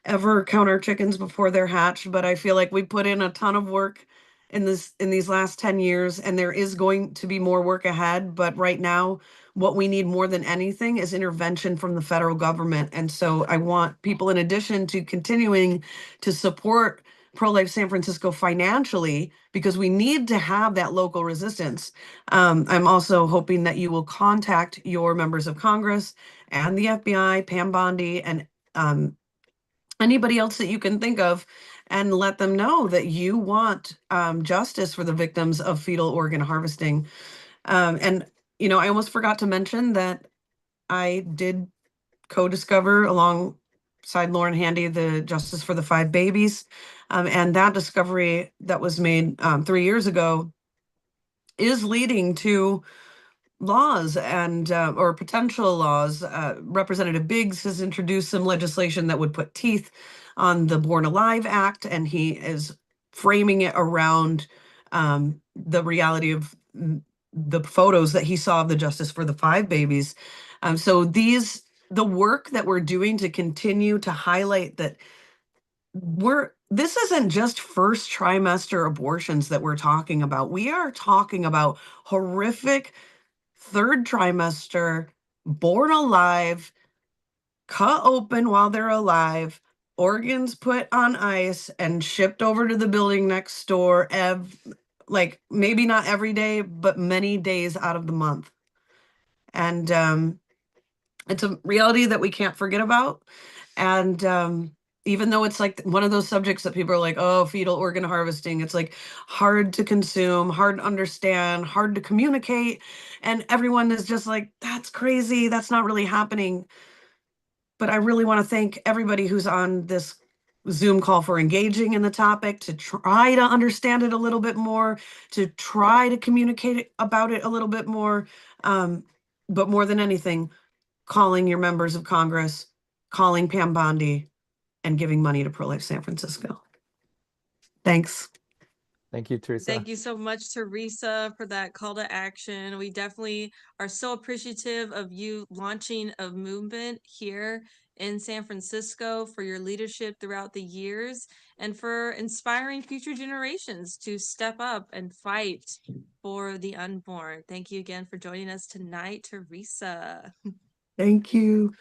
ever count our chickens before they're hatched, but I feel like we put in a ton of work in these last 10 years, and there is going to be more work ahead. But right now, what we need more than anything is intervention from the federal government. And so I want people, in addition to continuing to support Pro-Life San Francisco financially, because we need to have that local resistance. I'm also hoping that you will contact your members of Congress and the FBI, Pam Bondi, and anybody else that you can think of, and let them know that you want justice for the victims of fetal organ harvesting. And, I almost forgot to mention that I did co-discover alongside Lauren Handy the Justice for the Five Babies. And that discovery that was made 3 years ago is leading to laws and or potential laws. Representative Biggs has introduced some legislation that would put teeth on the Born Alive Act, and he is framing it around the reality of the photos that he saw of the Justice for the Five Babies. So the work that we're doing to continue to highlight that this isn't just first trimester abortions that we're talking about. We are talking about horrific third trimester, born alive, cut open while they're alive, organs put on ice and shipped over to the building next door, like maybe not every day, but many days out of the month. And it's a reality that we can't forget about. And even though it's like one of those subjects that people are like, oh, fetal organ harvesting, it's like hard to consume, hard to understand, hard to communicate. And everyone is just like, that's crazy. That's not really happening. But I really want to thank everybody who's on this Zoom call for engaging in the topic, to try to understand it a little bit more, to try to communicate about it a little bit more. But more than anything, calling your members of Congress, calling Pam Bondi, and giving money to Pro-Life San Francisco. Thanks. Thank you, Teresa. Thank you so much, Teresa, for that call to action. We definitely are so appreciative of you launching a movement here in San Francisco, for your leadership throughout the years, and for inspiring future generations to step up and fight for the unborn. Thank you again for joining us tonight, Teresa. Thank you.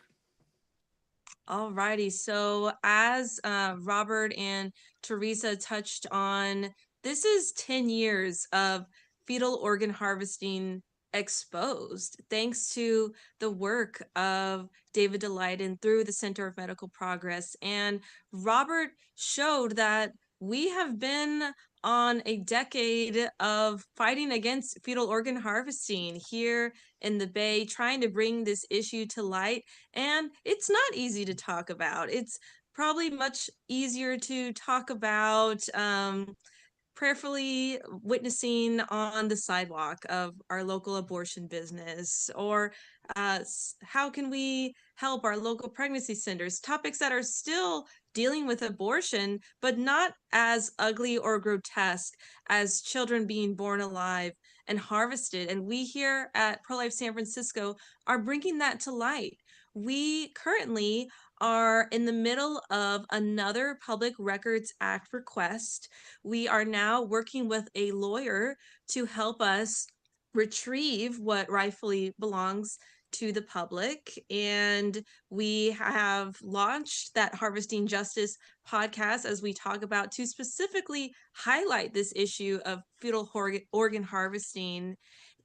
Alrighty, so as Robert and Teresa touched on, this is 10 years of fetal organ harvesting exposed, thanks to the work of David Daleiden through the Center of Medical Progress. And Robert showed that we have been on a decade of fighting against fetal organ harvesting here in the Bay, trying to bring this issue to light. And it's not easy to talk about. It's probably much easier to talk about prayerfully witnessing on the sidewalk of our local abortion business, or how can we help our local pregnancy centers, topics that are still dealing with abortion, but not as ugly or grotesque as children being born alive and harvested. And we here at Pro-Life San Francisco are bringing that to light. We currently are in the middle of another Public Records Act request. We are now working with a lawyer to help us retrieve what rightfully belongs to the public. And we have launched that Harvesting Justice podcast, as we talk about, to specifically highlight this issue of fetal organ harvesting.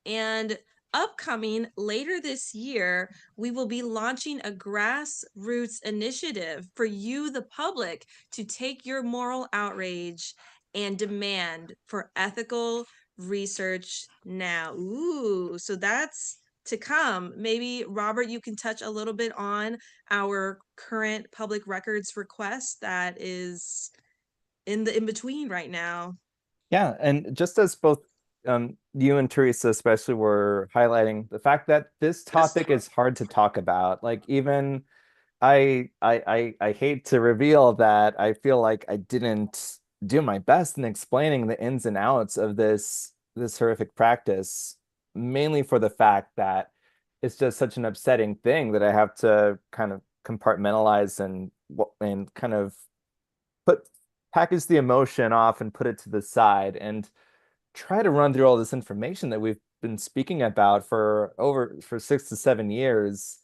And upcoming later this year, we will be launching a grassroots initiative for you, the public, to take your moral outrage and demand for ethical research now. Ooh, so that's to come. Maybe, Robert, you can touch a little bit on our current public records request that is in the in-between right now. Yeah, and just as both you and Teresa especially were highlighting the fact that this topic is hard to talk about. Like, even I hate to reveal that I feel like I didn't do my best in explaining the ins and outs of this horrific practice, mainly for the fact that it's just such an upsetting thing that I have to kind of compartmentalize and kind of package the emotion off and put it to the side and try to run through all this information that we've been speaking about for 6 to 7 years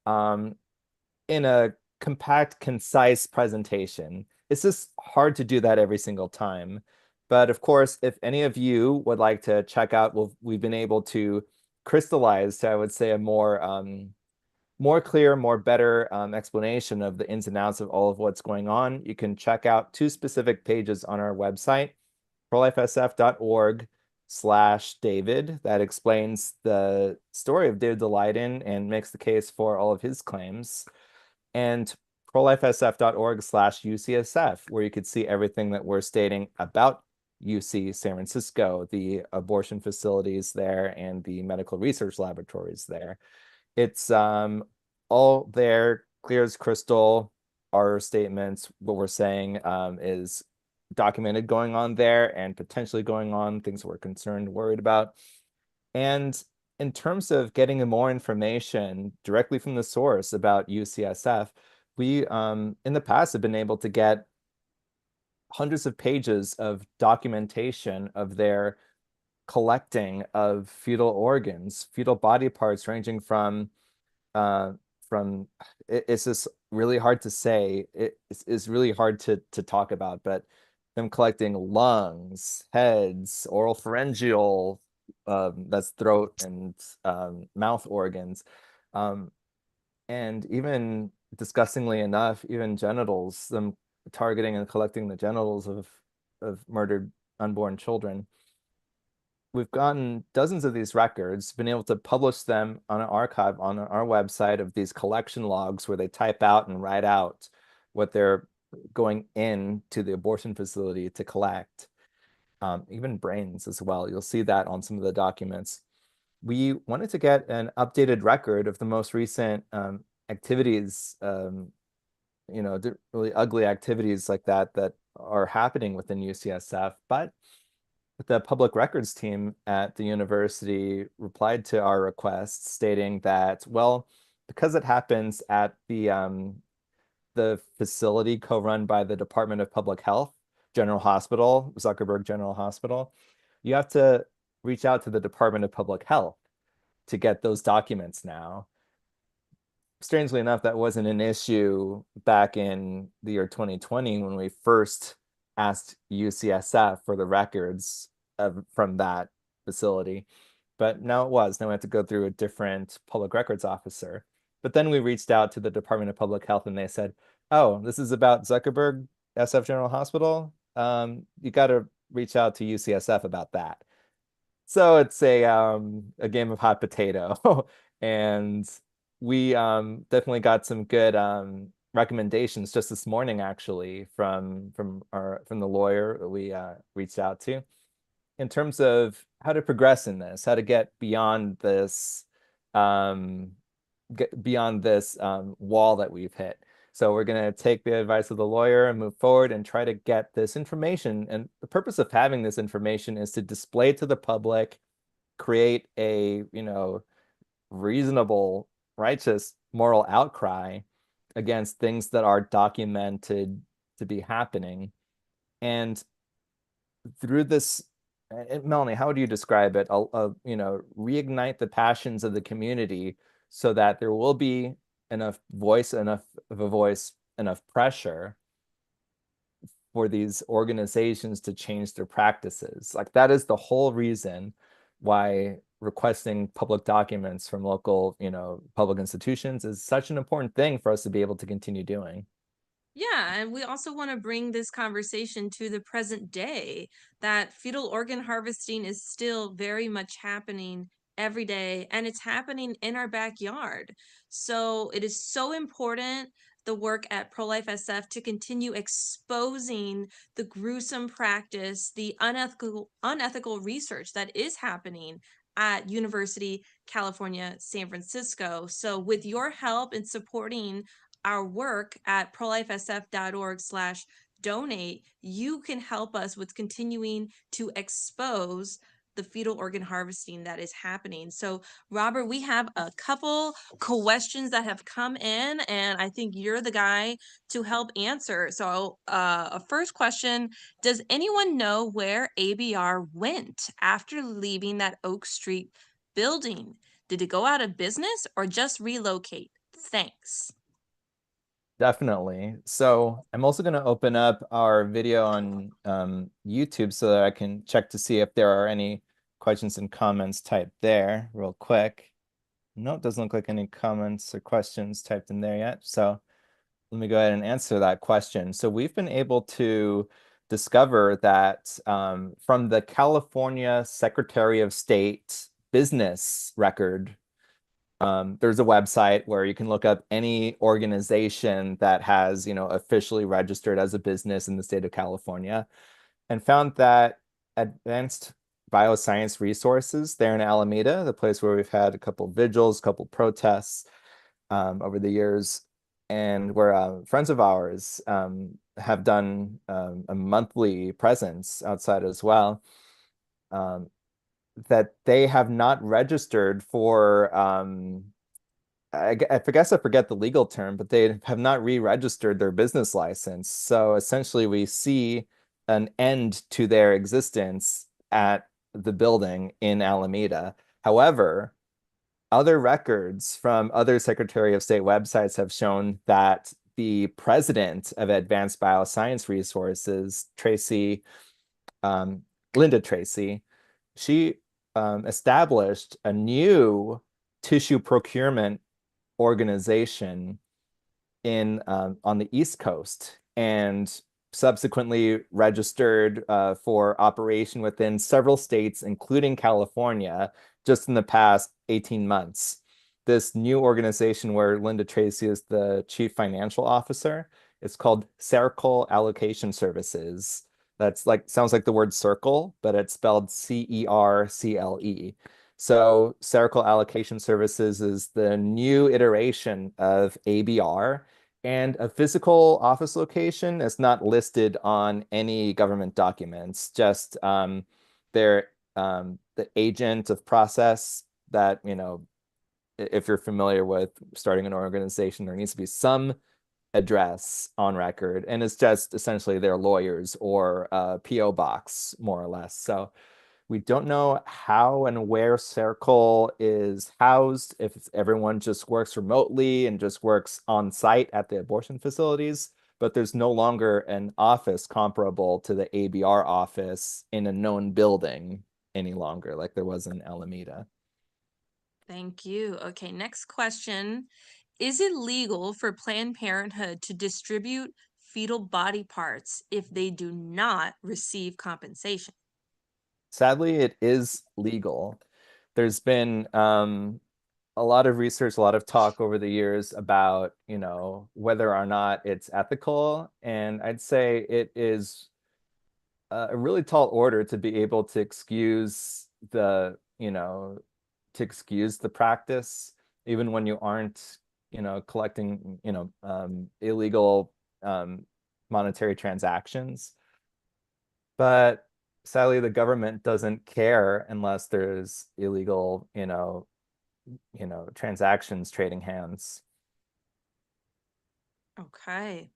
in a compact, concise presentation. It's just hard to do that every single time. But of course, if any of you would like to check out what we've been able to crystallize to, I would say, a more clear, more better explanation of the ins and outs of all of what's going on, you can check out 2 specific pages on our website, prolifesf.org/David, that explains the story of David Daleiden and makes the case for all of his claims, and prolifesf.org/UCSF, where you could see everything that we're stating about UC San Francisco, the abortion facilities there, and the medical research laboratories there. It's all there, clear as crystal. Our statements, what we're saying is documented going on there and potentially going on, things we're concerned, worried about. And in terms of getting more information directly from the source about UCSF, we in the past have been able to get hundreds of pages of documentation of their collecting of fetal organs, fetal body parts ranging from from it's just really hard to say. It's really hard to talk about, but them collecting lungs, heads, oral pharyngeal, that's throat and mouth organs, um, and even disgustingly enough, even genitals, them targeting and collecting the genitals of murdered unborn children. We've gotten dozens of these records, been able to publish them on an archive on our website of these collection logs where they type out and write out what they're going into the abortion facility to collect, even brains as well. You'll see that on some of the documents. We wanted to get an updated record of the most recent activities, really ugly activities like that that are happening within UCSF, but the public records team at the university replied to our request stating that, well, because it happens at the facility co-run by the Department of Public Health, General Hospital, Zuckerberg General Hospital, you have to reach out to the Department of Public Health to get those documents now. Strangely enough, that wasn't an issue back in the year 2020 when we first asked UCSF for the records from that facility. But now it was. Now we have to go through a different public records officer. But then we reached out to the Department of Public Health and they said, oh, this is about Zuckerberg SF General Hospital. You got to reach out to UCSF about that. So it's a game of hot potato. And we definitely got some good recommendations just this morning, actually, from the lawyer that we reached out to in terms of how to progress in this, how to get beyond this wall that we've hit. So we're going to take the advice of the lawyer and move forward and try to get this information. And the purpose of having this information is to display to the public, create a, reasonable, righteous, moral outcry against things that are documented to be happening. And through this, Melanie, how would you describe it? Reignite the passions of the community so that there will be enough of a voice, enough pressure for these organizations to change their practices. Like that is the whole reason why requesting public documents from local, public institutions is such an important thing for us to be able to continue doing. Yeah, and we also want to bring this conversation to the present day that fetal organ harvesting is still very much happening every day, and it's happening in our backyard. So it is so important, the work at Pro-Life SF, to continue exposing the gruesome practice, the unethical research that is happening at University California, San Francisco. So with your help in supporting our work at prolifesf.org/donate, you can help us with continuing to expose the fetal organ harvesting that is happening. So, Robert, we have a couple questions that have come in, and I think you're the guy to help answer. So, a first question: does anyone know where ABR went after leaving that Oak Street building? Did it go out of business or just relocate? Thanks. Definitely. So I'm also going to open up our video on YouTube so that I can check to see if there are any questions and comments typed there real quick. No, it doesn't look like any comments or questions typed in there yet. So let me go ahead and answer that question. So we've been able to discover that from the California Secretary of State business record, there's a website where you can look up any organization that has, officially registered as a business in the state of California, and found that Advanced Bioscience Resources there in Alameda, the place where we've had a couple vigils, a couple protests over the years, and where friends of ours have done a monthly presence outside as well. That they have not registered for, I forget the legal term, but they have not re-registered their business license. So essentially we see an end to their existence at the building in Alameda. However, other records from other Secretary of State websites have shown that the president of Advanced Bioscience Resources, Linda Tracy, she established a new tissue procurement organization on the East Coast and subsequently registered for operation within several states, including California, just in the past 18 months. This new organization where Linda Tracy is the chief financial officer, it's called Circle Allocation Services. That's like, sounds like the word circle, but it's spelled CERCLE. So Circle Allocation Services is the new iteration of ABR, and a physical office location is not listed on any government documents, just they're the agent of process that, if you're familiar with starting an organization, there needs to be some address on record, and it's just essentially their lawyers or PO box, more or less. So we don't know how and where Circle is housed, if everyone just works remotely and just works on site at the abortion facilities, but there's no longer an office comparable to the ABR office in a known building any longer, like there was in Alameda. Thank you. Okay, next question. Is it legal for Planned Parenthood to distribute fetal body parts if they do not receive compensation? Sadly, it is legal. There's been a lot of research, a lot of talk over the years about, whether or not it's ethical. And I'd say it is a really tall order to be able to excuse the practice, even when you aren't, collecting, illegal monetary transactions. But sadly, the government doesn't care unless there's illegal, transactions trading hands. Okay.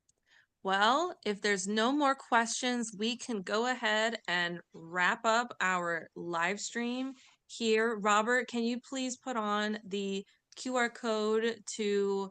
Well, if there's no more questions, we can go ahead and wrap up our live stream here. Robert, can you please put on the QR code to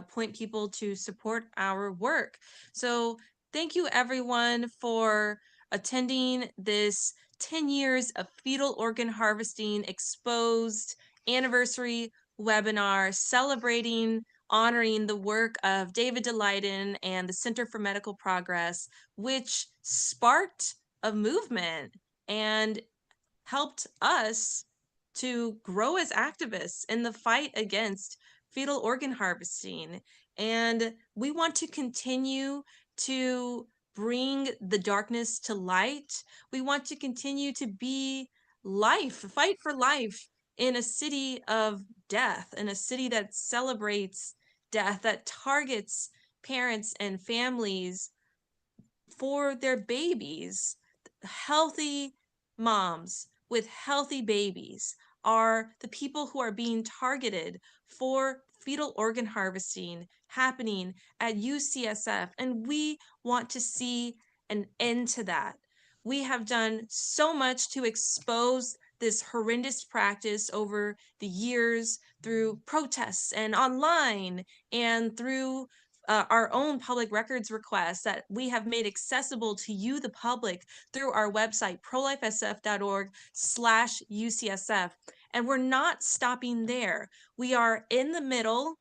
point people to support our work? So thank you everyone for attending this 10 years of fetal organ harvesting exposed anniversary webinar celebrating honoring the work of David DeLayden and the Center for Medical Progress, which sparked a movement and helped us to grow as activists in the fight against fetal organ harvesting. And we want to continue to bring the darkness to light. We want to continue to be fight for life in a city of death, in a city that celebrates death, that targets parents and families for their babies. Healthy moms with healthy babies are the people who are being targeted for fetal organ harvesting happening at UCSF. And we want to see an end to that. We have done so much to expose this horrendous practice over the years through protests and online and through our own public records requests that we have made accessible to you, the public, through our website, prolifesf.org/UCSF. And we're not stopping there. We are in the middle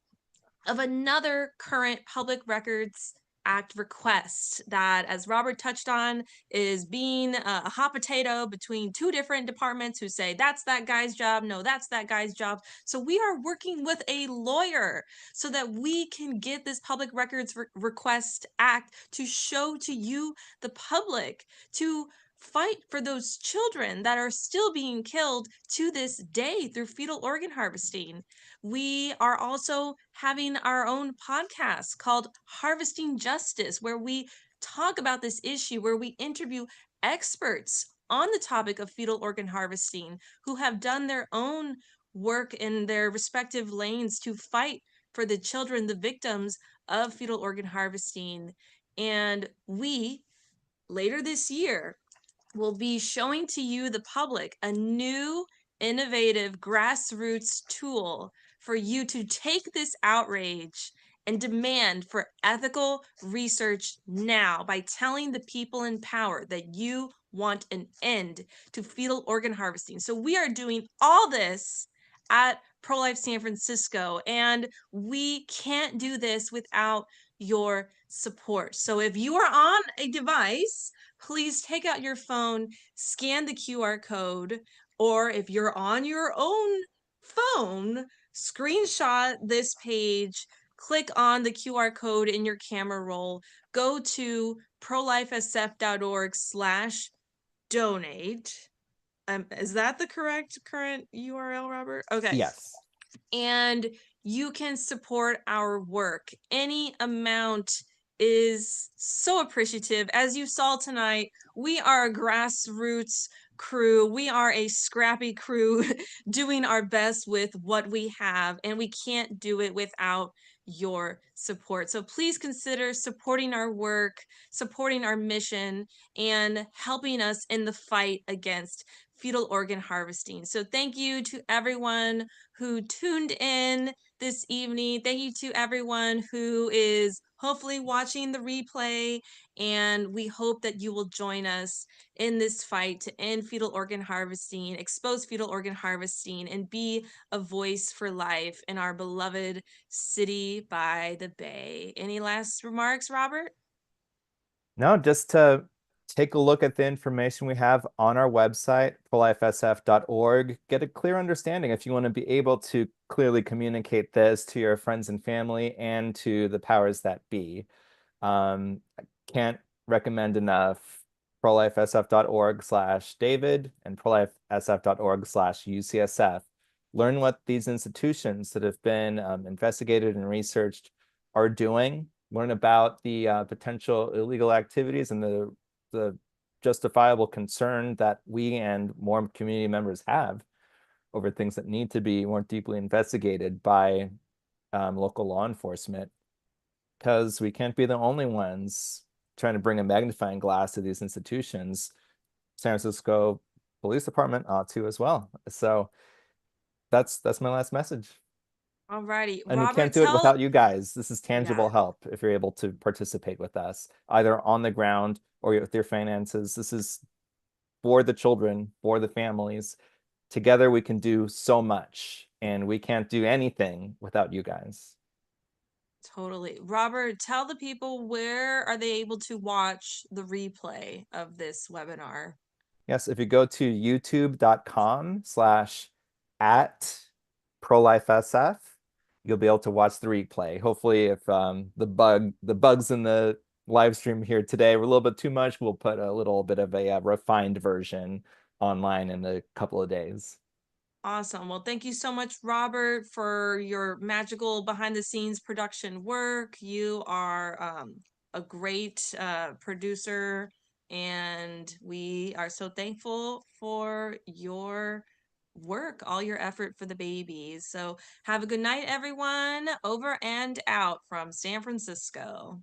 of another current Public Records Act request that, as Robert touched on, is being a hot potato between two different departments who say, that's that guy's job, no, that's that guy's job. So we are working with a lawyer so that we can get this Public Records Request Act to show to you, the public, to fight for those children that are still being killed to this day through fetal organ harvesting. We are also having our own podcast called Harvesting Justice, where we talk about this issue, where we interview experts on the topic of fetal organ harvesting who have done their own work in their respective lanes to fight for the children, the victims of fetal organ harvesting. And we, later this year, will be showing to you, the public, a new innovative grassroots tool for you to take this outrage and demand for ethical research now by telling the people in power that you want an end to fetal organ harvesting. So we are doing all this at Pro-Life San Francisco, and we can't do this without your support. So if you are on a device, please take out your phone, scan the QR code, or if you're on your own phone, screenshot this page, click on the QR code in your camera roll, go to prolifesf.org/donate. Is that the current URL, Robert? Okay. Yes. And you can support our work. Any amount is so appreciative. As you saw tonight, we are a grassroots crew. We are a scrappy crew doing our best with what we have, and we can't do it without your support. So please consider supporting our work, supporting our mission, and helping us in the fight against fetal organ harvesting. So thank you to everyone who tuned in this evening. Thank you to everyone who is hopefully watching the replay, and we hope that you will join us in this fight to end fetal organ harvesting, expose fetal organ harvesting, and be a voice for life in our beloved city by the bay. Any last remarks, Robert? No, just to take a look at the information we have on our website, prolifesf.org, get a clear understanding if you want to be able to clearly communicate this to your friends and family and to the powers that be. I can't recommend enough prolifesf.org/David and prolifesf.org/UCSF. Learn what these institutions that have been investigated and researched are doing. Learn about the potential illegal activities and the justifiable concern that we and more community members have over things that need to be more deeply investigated by local law enforcement, because we can't be the only ones trying to bring a magnifying glass to these institutions. San Francisco Police Department ought to as well. So that's my last message. Alrighty, And we Robert, can't do it without you guys. This is tangible Yeah. help if you're able to participate with us, either on the ground or with your finances. This is for the children, for the families. Together we can do so much, and we can't do anything without you guys. Totally. Robert, tell the people, where are they able to watch the replay of this webinar? Yes, if you go to youtube.com/@prolifesf, you'll be able to watch the replay. Hopefully, if the bugs in the live stream here today were a little bit too much, we'll put a little bit of a refined version online in a couple of days. Awesome. Well, thank you so much, Robert, for your magical behind the scenes production work. You are a great producer, and we are so thankful for your work, all your effort for the babies. So have a good night, everyone. Over and out from San Francisco.